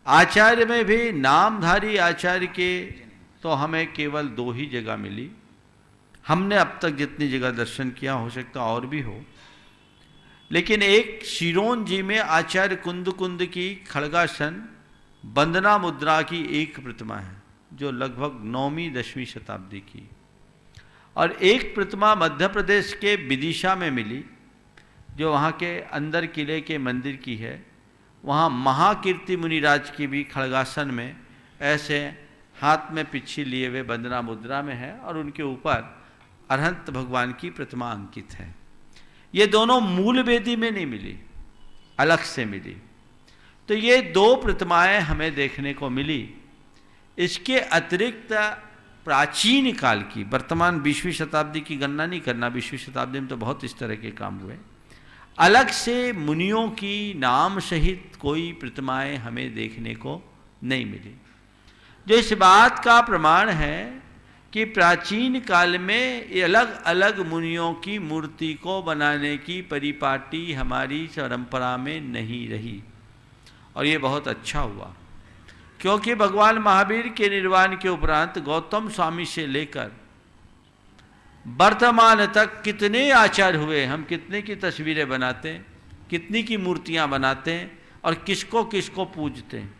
आचार्य में भी नामधारी आचार्य के तो हमें केवल 2 ही जगह मिली। हमने अब तक जितनी जगह दर्शन किया, हो सकता और भी हो, लेकिन एक शिरोन जी में आचार्य कुंद की खड़गासन वंदना मुद्रा की एक प्रतिमा है जो लगभग 9वीं 10वीं शताब्दी की, और एक प्रतिमा मध्य प्रदेश के विदिशा में मिली जो वहाँ के अंदर किले के मंदिर की है। वहाँ महाकीर्ति मुनिराज की भी खड़गासन में ऐसे हाथ में पिच्छी लिए हुए वंदना मुद्रा में है और उनके ऊपर अरहंत भगवान की प्रतिमा अंकित है। ये दोनों मूल वेदी में नहीं मिली, अलग से मिली। तो ये 2 प्रतिमाएं हमें देखने को मिली। इसके अतिरिक्त प्राचीन काल की, वर्तमान 20वीं शताब्दी की गणना नहीं करना, 20वीं शताब्दी में तो बहुत इस तरह के काम हुए, अलग से मुनियों की नाम सहित कोई प्रतिमाएं हमें देखने को नहीं मिली, जो इस बात का प्रमाण है कि प्राचीन काल में अलग अलग मुनियों की मूर्ति को बनाने की परिपाटी हमारी परंपरा में नहीं रही। और ये बहुत अच्छा हुआ, क्योंकि भगवान महावीर के निर्वाण के उपरांत गौतम स्वामी से लेकर वर्तमान तक कितने आचार्य हुए, हम कितने की तस्वीरें बनाते हैं, कितनी की मूर्तियां बनाते हैं और किसको किसको पूजते हैं।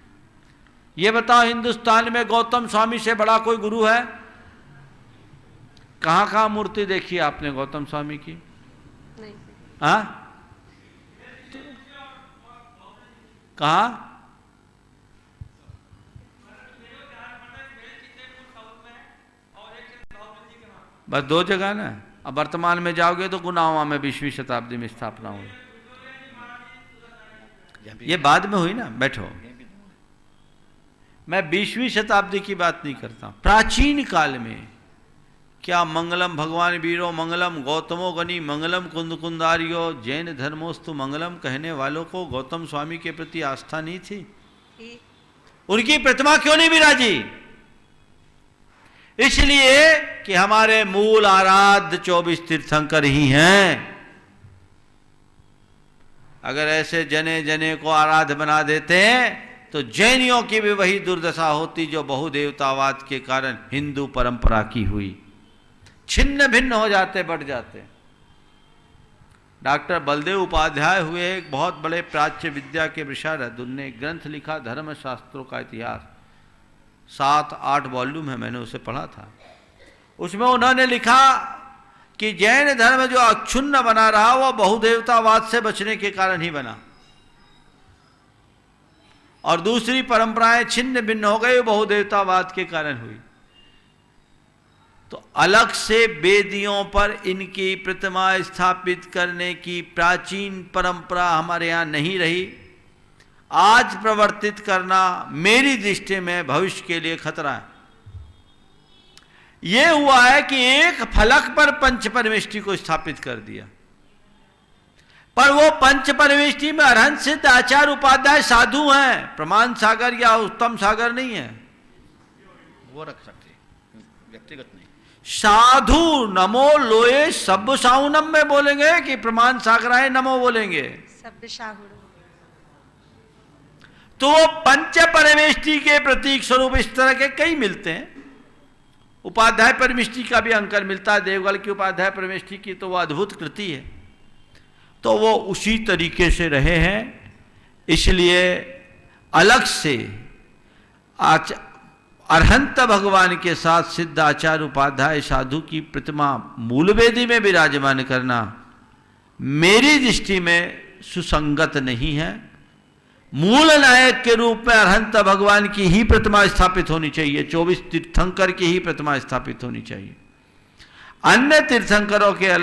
ये बताओ, हिंदुस्तान में गौतम स्वामी से बड़ा कोई गुरु है? कहाँ कहाँ मूर्ति देखी आपने गौतम स्वामी की? नहीं। हाँ, कहाँ? बस 2 जगह ना। अब वर्तमान में जाओगे तो गुनावा में 20वीं शताब्दी में स्थापना हुई। ये बाद में हुई ना, बैठो। मैं 20वीं शताब्दी की बात नहीं करता, प्राचीन काल में क्या मंगलम भगवान वीरो मंगलम गौतमो गनी मंगलम कुंद कुंदारियो जैन धर्मोस्तु मंगलम कहने वालों को गौतम स्वामी के प्रति आस्था नहीं थी? उनकी प्रतिमा क्यों नहीं विराजी? इसलिए कि हमारे मूल आराध्य 24 तीर्थंकर ही हैं। अगर ऐसे जने जने को आराध्य बना देते हैं तो जैनियों की भी वही दुर्दशा होती जो बहुदेवतावाद के कारण हिंदू परंपरा की हुई। छिन्न भिन्न हो जाते, बढ़ जाते। डॉक्टर बलदेव उपाध्याय हुए एक बहुत बड़े प्राच्य विद्या के विशारद। उनने एक ग्रंथ लिखा धर्मशास्त्रों का इतिहास, 7-8 वॉल्यूम है, मैंने उसे पढ़ा था। उसमें उन्होंने लिखा कि जैन धर्म जो अक्षुण्ण बना रहा वो बहुदेवतावाद से बचने के कारण ही बना, और दूसरी परंपराएं छिन्न भिन्न हो गई बहुदेवतावाद के कारण हुई। तो अलग से वेदियों पर इनकी प्रतिमा स्थापित करने की प्राचीन परंपरा हमारे यहाँ नहीं रही। आज प्रवर्तित करना मेरी दृष्टि में भविष्य के लिए खतरा है। यह हुआ है कि एक फलक पर पंच परमेष्ठी को स्थापित कर दिया, पर वो पंच परमेष्ठी में अरहंत सिद्ध आचार्य उपाध्याय साधु हैं, प्रमाण सागर या उत्तम सागर नहीं है, वो रख सकते व्यक्तिगत नहीं। साधु नमो लोए सब साउनम में बोलेंगे कि प्रमाण सागराय नमो बोलेंगे, सब शाहुड़। तो वो पंच परमेष्ठी के प्रतीक स्वरूप इस तरह के कई मिलते हैं। उपाध्याय परमेष्ठी का भी अंकर मिलता है, देवगढ़ की उपाध्याय परमेष्ठी की तो वो अद्भुत कृति है, तो वो उसी तरीके से रहे हैं। इसलिए अलग से अरहंत भगवान के साथ सिद्ध आचार्य उपाध्याय साधु की प्रतिमा मूल वेदी में विराजमान करना मेरी दृष्टि में सुसंगत नहीं है। मूल नायक के रूप में अरहंत भगवान की ही प्रतिमा स्थापित होनी चाहिए, 24 तीर्थंकर की ही प्रतिमा स्थापित होनी चाहिए। अन्य तीर्थंकरों के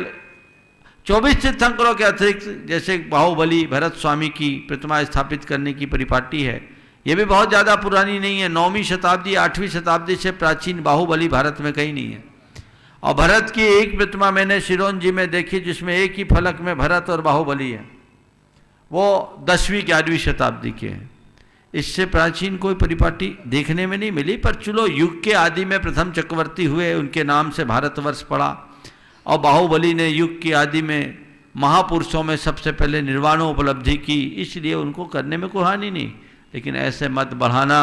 24 तीर्थंकरों के अतिरिक्त जैसे बाहुबली भरत स्वामी की प्रतिमा स्थापित करने की परिपाटी है, यह भी बहुत ज़्यादा पुरानी नहीं है, 9वीं शताब्दी 8वीं शताब्दी से प्राचीन बाहुबली भारत में कहीं नहीं है। और भरत की एक प्रतिमा मैंने सिरोंजी में देखी जिसमें एक ही फलक में भरत और बाहुबली है, वो 10वीं 11वीं शताब्दी के हैं। इससे प्राचीन कोई परिपाटी देखने में नहीं मिली। पर चलो, युग के आदि में प्रथम चक्रवर्ती हुए, उनके नाम से भारतवर्ष पड़ा, और बाहुबली ने युग की आदि में महापुरुषों में सबसे पहले निर्वाणोपलब्धि की, इसलिए उनको करने में कोई हानि नहीं। लेकिन ऐसे मत बढ़ाना।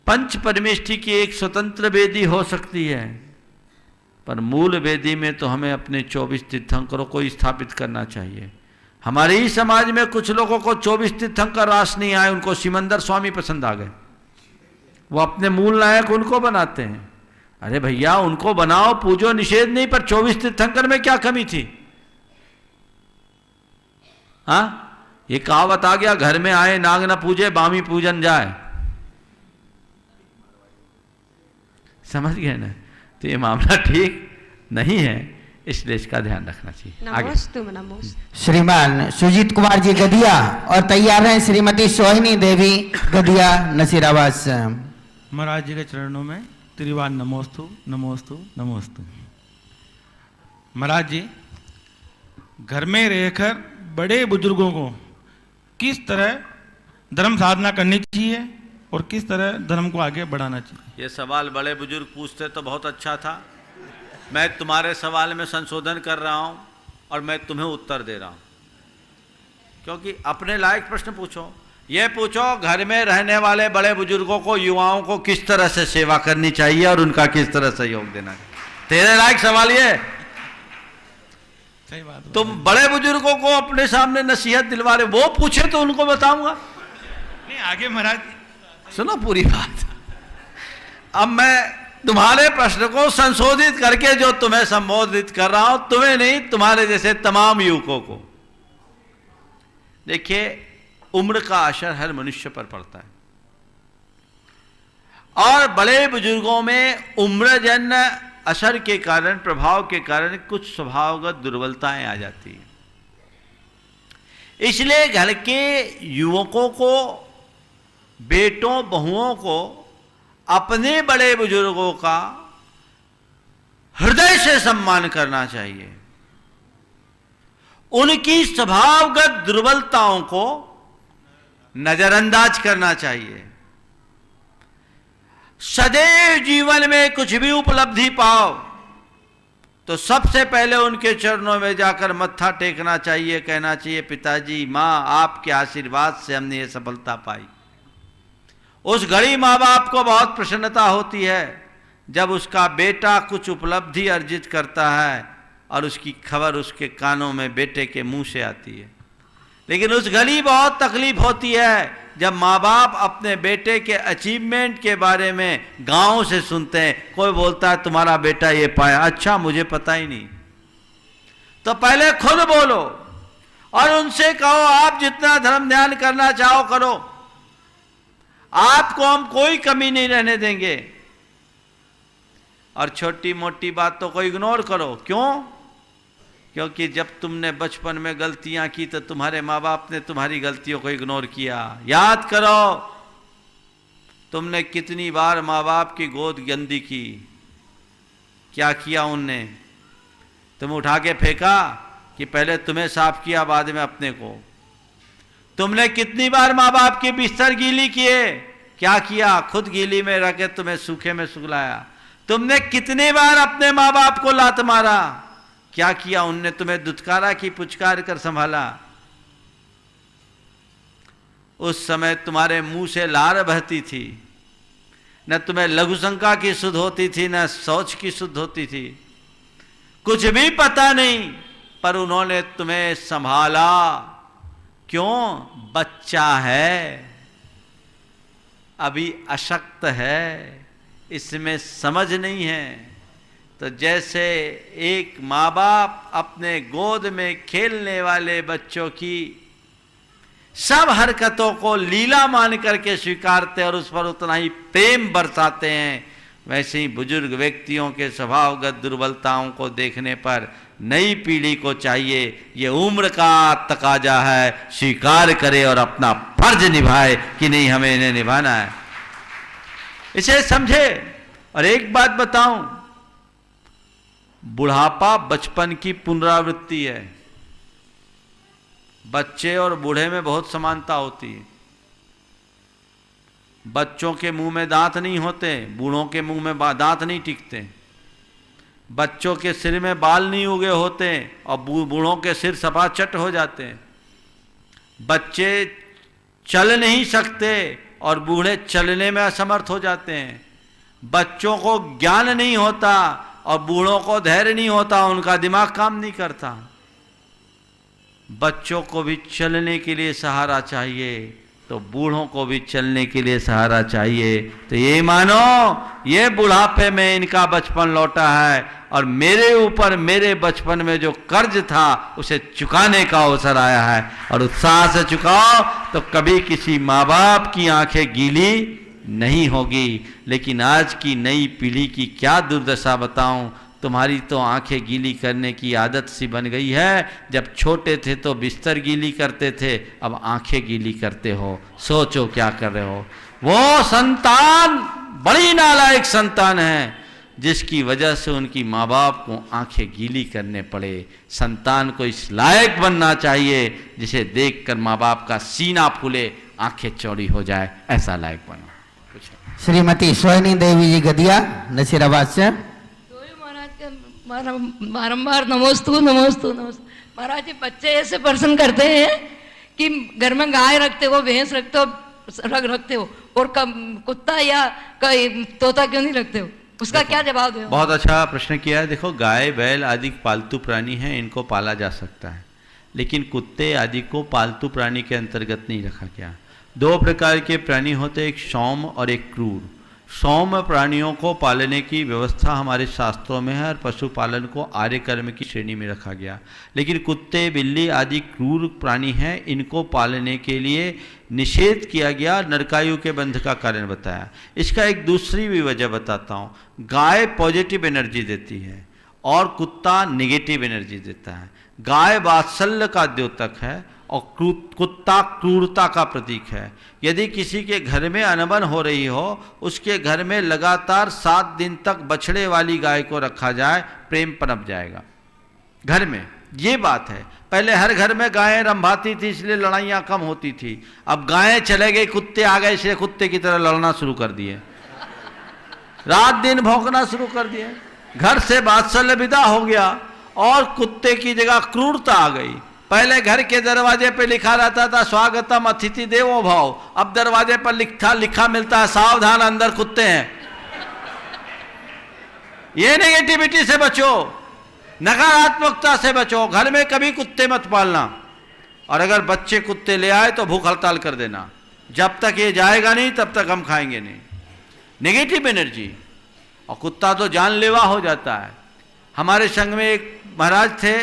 पंच परमेष्ठी की एक स्वतंत्र वेदी हो सकती है, पर मूल वेदी में तो हमें अपने 24 तीर्थंकरों को स्थापित करना चाहिए। हमारे ही समाज में कुछ लोगों को 24 तीर्थंकर रास नहीं आए, उनको सिमंदर स्वामी पसंद आ गए, वो अपने मूल नायक उनको बनाते हैं। अरे भैया, उनको बनाओ, पूजो, निषेध नहीं, पर 24 तीर्थंकर में क्या कमी थी? हाँ, ये कहावत आ गया, घर में आए नाग न पूजे बामी पूजन जाए। समझ गए ना? तो ये मामला ठीक नहीं है, इसलिए इसका ध्यान रखना चाहिए। आगे श्रीमान सुजीत कुमार जी गदिया और तैयार हैं श्रीमती सोहिनी देवी गदिया नसीराबाद से। महाराज जी के चरणों में त्रिवार नमोस्तु नमोस्तु नमोस्तु। महाराज जी, घर में रहकर बड़े बुजुर्गों को किस तरह धर्म साधना करनी चाहिए और किस तरह धर्म को आगे बढ़ाना चाहिए? ये सवाल बड़े बुजुर्ग पूछते तो बहुत अच्छा था। मैं तुम्हारे सवाल में संशोधन कर रहा हूं और मैं तुम्हें उत्तर दे रहा हूं, क्योंकि अपने लायक प्रश्न पूछो। ये पूछो, घर में रहने वाले बड़े बुजुर्गों को, युवाओं को किस तरह से सेवा करनी चाहिए और उनका किस तरह सहयोग देना चाहिए। तेरे लायक सवाल ये। सही बात। तुम बड़े बुजुर्गों को अपने सामने नसीहत दिलवा रहे, वो पूछे तो उनको बताऊंगा। नहीं, आगे महाराज सुनो पूरी बात। अब मैं तुम्हारे प्रश्न को संशोधित करके जो तुम्हें संबोधित कर रहा हूं, तुम्हें नहीं, तुम्हारे जैसे तमाम युवकों को। देखिए, उम्र का असर हर मनुष्य पर पड़ता है, और बड़े बुजुर्गों में उम्रजन्य असर के कारण, प्रभाव के कारण कुछ स्वभावगत दुर्बलताएं आ जाती हैं। इसलिए घर के युवकों को, बेटों बहुओं को अपने बड़े बुजुर्गों का हृदय से सम्मान करना चाहिए। उनकी स्वभावगत दुर्बलताओं को नजरअंदाज करना चाहिए। सदैव जीवन में कुछ भी उपलब्धि पाओ तो सबसे पहले उनके चरणों में जाकर मत्था टेकना चाहिए, कहना चाहिए, पिताजी, माँ, आपके आशीर्वाद से हमने ये सफलता पाई। उस घड़ी माँ बाप को बहुत प्रसन्नता होती है जब उसका बेटा कुछ उपलब्धि अर्जित करता है और उसकी खबर उसके कानों में बेटे के मुंह से आती है। लेकिन उस घड़ी बहुत तकलीफ होती है जब माँ बाप अपने बेटे के अचीवमेंट के बारे में गांव से सुनते हैं। कोई बोलता है तुम्हारा बेटा ये पाया, अच्छा मुझे पता ही नहीं। तो पहले खुद बोलो और उनसे कहो, आप जितना धर्म ध्यान करना चाहो करो, आपको हम कोई कमी नहीं रहने देंगे। और छोटी मोटी बातों को इग्नोर करो। क्यों? क्योंकि जब तुमने बचपन में गलतियां की तो तुम्हारे माँ बाप ने तुम्हारी गलतियों को इग्नोर किया। याद करो तुमने कितनी बार माँ बाप की गोद गंदी की, क्या किया उनने? तुम उठा के फेंका कि पहले तुम्हें साफ किया बाद में अपने को? तुमने कितनी बार माँ बाप की बिस्तर गीली किए, क्या किया? खुद गीली में रख के तुम्हें सूखे में सुखलाया। तुमने कितनी बार अपने माँ बाप को लात मारा, क्या किया? उनने तुम्हें दुत्कारा की पुचकार कर संभाला। उस समय तुम्हारे मुंह से लार बहती थी, न तुम्हें लघुशंका की शुद्ध होती थी, न शौच की शुद्ध होती थी, कुछ भी पता नहीं, पर उन्होंने तुम्हें संभाला। क्यों? बच्चा है, अभी अशक्त है, इसमें समझ नहीं है। तो जैसे एक माँ बाप अपने गोद में खेलने वाले बच्चों की सब हरकतों को लीला मान करके स्वीकारते और उस पर उतना ही प्रेम बरसाते हैं, वैसे ही बुजुर्ग व्यक्तियों के स्वभावगत दुर्बलताओं को देखने पर नई पीढ़ी को चाहिए ये उम्र का तकाजा है, स्वीकार करे और अपना फर्ज निभाए कि नहीं हमें इन्हें निभाना है, इसे समझे। और एक बात बताऊं, बुढ़ापा बचपन की पुनरावृत्ति है। बच्चे और बूढ़े में बहुत समानता होती है। बच्चों के मुंह में दांत नहीं होते, बूढ़ों के मुंह में दांत नहीं टिकते। बच्चों के सिर में बाल नहीं उगे होते और बूढ़ों के सिर सपाचट हो जाते हैं। बच्चे चल नहीं सकते और बूढ़े चलने में असमर्थ हो जाते हैं। बच्चों को ज्ञान नहीं होता और बूढ़ों को धैर्य नहीं होता, उनका दिमाग काम नहीं करता। बच्चों को भी चलने के लिए सहारा चाहिए तो बूढ़ों को भी चलने के लिए सहारा चाहिए। तो ये मानो ये बुढ़ापे में इनका बचपन लौटा है और मेरे ऊपर मेरे बचपन में जो कर्ज था उसे चुकाने का अवसर आया है। और उत्साह से चुकाओ तो कभी किसी माँ बाप की आंखें गीली नहीं होगी। लेकिन आज की नई पीढ़ी की क्या दुर्दशा बताऊं, तुम्हारी तो आंखें गीली करने की आदत सी बन गई है। जब छोटे थे तो बिस्तर गीली करते थे, अब आंखें गीली करते हो। सोचो क्या कर रहे हो। वो संतान बड़ी नालायक संतान है जिसकी वजह से उनकी माँ बाप को आंखें गीली करने पड़े। संतान को इस लायक बनना चाहिए जिसे देखकर माँ बाप का सीना फूले, आंखें चौड़ी हो जाए, ऐसा लायक बनो। श्रीमती सोहिनी देवी जी गदिया नसीराबाद से। बारंबार नमोस्तु नमोस्तु नमोस्तु। महाराज जी बच्चे ऐसे प्रश्न करते हैं कि घर में गाय रखते हो, भैंस रखते हो, रखते हो और कुत्ता या तोता क्यों नहीं रखते हो, उसका क्या जवाब दो? बहुत अच्छा प्रश्न किया है। देखो, गाय बैल आदि पालतू प्राणी हैं, इनको पाला जा सकता है, लेकिन कुत्ते आदि को पालतू प्राणी के अंतर्गत नहीं रखा गया। दो प्रकार के प्राणी होते हैं, एक सौम्य और एक क्रूर। सौम्य प्राणियों को पालने की व्यवस्था हमारे शास्त्रों में है और पशुपालन को आर्य कर्म की श्रेणी में रखा गया। लेकिन कुत्ते बिल्ली आदि क्रूर प्राणी हैं, इनको पालने के लिए निषेध किया गया, नरकायु के बंध का कारण बताया। इसका एक दूसरी भी वजह बताता हूँ। गाय पॉजिटिव एनर्जी देती है और कुत्ता नेगेटिव एनर्जी देता है। गाय वात्सल्य का द्योतक है और कुत्ता क्रूरता का प्रतीक है। यदि किसी के घर में अनबन हो रही हो, उसके घर में लगातार 7 दिन तक बछड़े वाली गाय को रखा जाए, प्रेम पनप जाएगा घर में। ये बात है। पहले हर घर में गायें रंभाती थी इसलिए लड़ाइयाँ कम होती थी। अब गायें चले गई, कुत्ते आ गए इसलिए कुत्ते की तरह लड़ना शुरू कर दिए, रात दिन भौंकना शुरू कर दिए। घर से वात्सल्य विदा हो गया और कुत्ते की जगह क्रूरता आ गई। पहले घर के दरवाजे पे लिखा रहता था स्वागतम अतिथि देवो भव, अब दरवाजे पर लिखा मिलता है सावधान अंदर कुत्ते हैं। ये नेगेटिविटी से बचो, नकारात्मकता से बचो। घर में कभी कुत्ते मत पालना और अगर बच्चे कुत्ते ले आए तो भूख हड़ताल कर देना। जब तक ये जाएगा नहीं तब तक हम खाएंगे नहीं। नेगेटिव एनर्जी, और कुत्ता तो जानलेवा हो जाता है। हमारे संघ में एक महाराज थे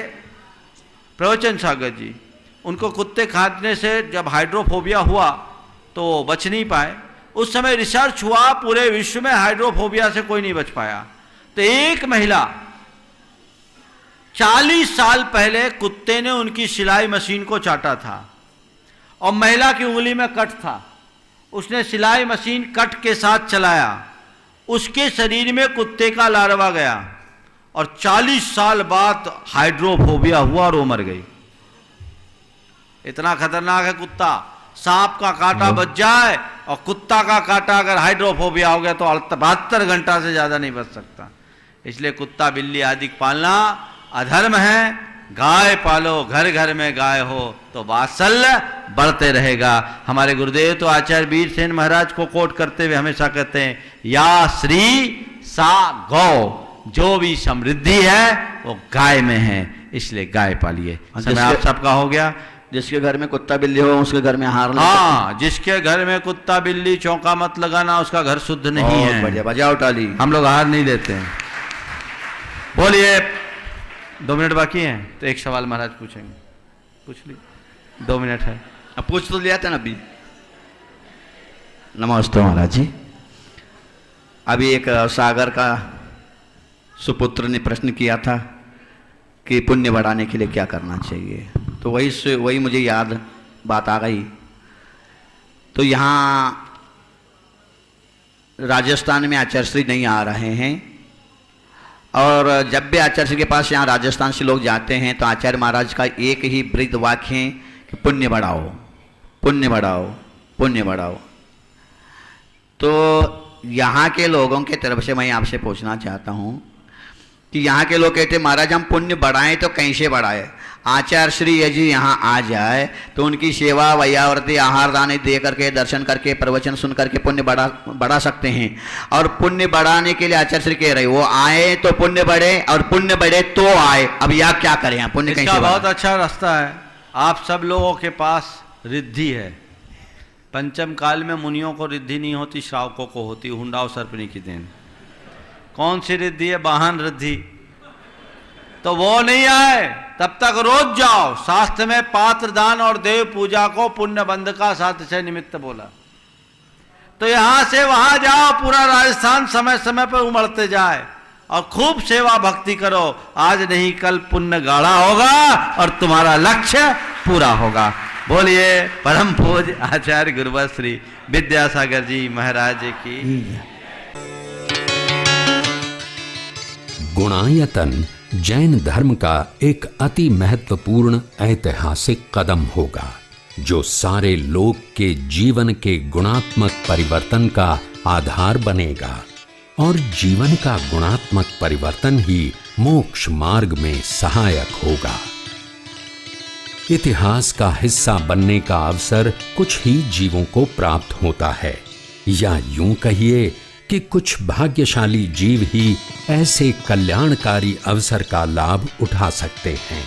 प्रवचन सागर जी, उनको कुत्ते खाने से जब हाइड्रोफोबिया हुआ तो बच नहीं पाए। उस समय रिसर्च हुआ, पूरे विश्व में हाइड्रोफोबिया से कोई नहीं बच पाया। तो एक महिला 40 साल पहले कुत्ते ने उनकी सिलाई मशीन को चाटा था और महिला की उंगली में कट था। उसने सिलाई मशीन कट के साथ चलाया, उसके शरीर में कुत्ते का लार्वा गया और 40 साल बाद हाइड्रोफोबिया हुआ और वो मर गई। इतना खतरनाक है कुत्ता। सांप का कांटा बच जाए और कुत्ता का कांटा अगर हाइड्रोफोबिया हो गया तो 72 घंटा से ज्यादा नहीं बच सकता। इसलिए कुत्ता बिल्ली आदि पालना अधर्म है। गाय पालो, घर घर में गाय हो तो वात्सल्य बढ़ते रहेगा। हमारे गुरुदेव तो आचार्य वीरसेन महाराज को कोट करते हुए हमेशा कहते हैं, या श्री सा गौ, जो भी समृद्धि है वो गाय में है, इसलिए गाय पालिए। समय आप सबका हो गया। जिसके घर में कुत्ता बिल्ली हो उसके घर में हार नहीं। हाँ, जिसके घर में कुत्ता बिल्ली चौका मत लगाना, उसका घर शुद्ध नहीं है। बढ़िया, बजाओ ताली। हम लोग हार नहीं देते हैं। बोलिए। 2 मिनट बाकी हैं तो एक सवाल महाराज पूछेंगे, पूछ ली। 2 मिनट है। अब पूछ तो लिया था ना अभी। नमस्ते महाराज जी। अभी एक सागर का सुपुत्र ने प्रश्न किया था कि पुण्य बढ़ाने के लिए क्या करना चाहिए, तो वही मुझे याद बात आ गई। तो यहाँ राजस्थान में आचार्य श्री नहीं आ रहे हैं, और जब भी आचार्य श्री के पास यहाँ राजस्थान से लोग जाते हैं तो आचार्य महाराज का एक ही वृद्ध वाक्य है कि पुण्य बढ़ाओ, पुण्य बढ़ाओ, पुण्य बढ़ाओ। तो यहाँ के लोगों के तरफ से मैं आपसे पूछना चाहता हूँ कि यहाँ के लोग कहते महाराज हम पुण्य बढ़ाएं तो कैसे बढ़ाएं। आचार्य श्री यदि यहाँ आ जाए तो उनकी सेवा, वैयावर्ती, आहार दाने दे करके, दर्शन करके, प्रवचन सुन करके पुण्य बढ़ा सकते हैं। और पुण्य बढ़ाने के लिए आचार्य श्री कह रहे वो आए तो पुण्य बढ़े और पुण्य बढ़े तो आए। अब यह क्या करें, यहाँ पुण्य कैसे? बहुत अच्छा रास्ता है। आप सब लोगों के पास रिद्धि है। पंचम काल में मुनियों को रिद्धि नहीं होती, श्रावकों को होती। हुंडाव सर्पनी की देन। कौन सी रिद्धि है? वाहन रिद्धि। तो वो नहीं आए तब तक रोज जाओ। शास्त्र में पात्र दान और देव पूजा को पुण्य बंध का सातिशय निमित्त बोला। तो यहां से वहां जाओ, पूरा राजस्थान समय समय पर उमड़ते जाए और खूब सेवा भक्ति करो। आज नहीं कल पुण्य गाढ़ा होगा और तुम्हारा लक्ष्य पूरा होगा। बोलिए परम पूज्य आचार्य गुरुवर श्री विद्यासागर जी महाराज की। गुणायतन जैन धर्म का एक अति महत्वपूर्ण ऐतिहासिक कदम होगा, जो सारे लोक के जीवन के गुणात्मक परिवर्तन का आधार बनेगा। और जीवन का गुणात्मक परिवर्तन ही मोक्ष मार्ग में सहायक होगा। इतिहास का हिस्सा बनने का अवसर कुछ ही जीवों को प्राप्त होता है, या यूं कहिए कि कुछ भाग्यशाली जीव ही ऐसे कल्याणकारी अवसर का लाभ उठा सकते हैं।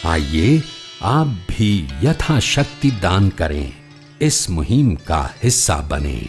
आइए आप भी यथाशक्ति दान करें, इस मुहिम का हिस्सा बनें।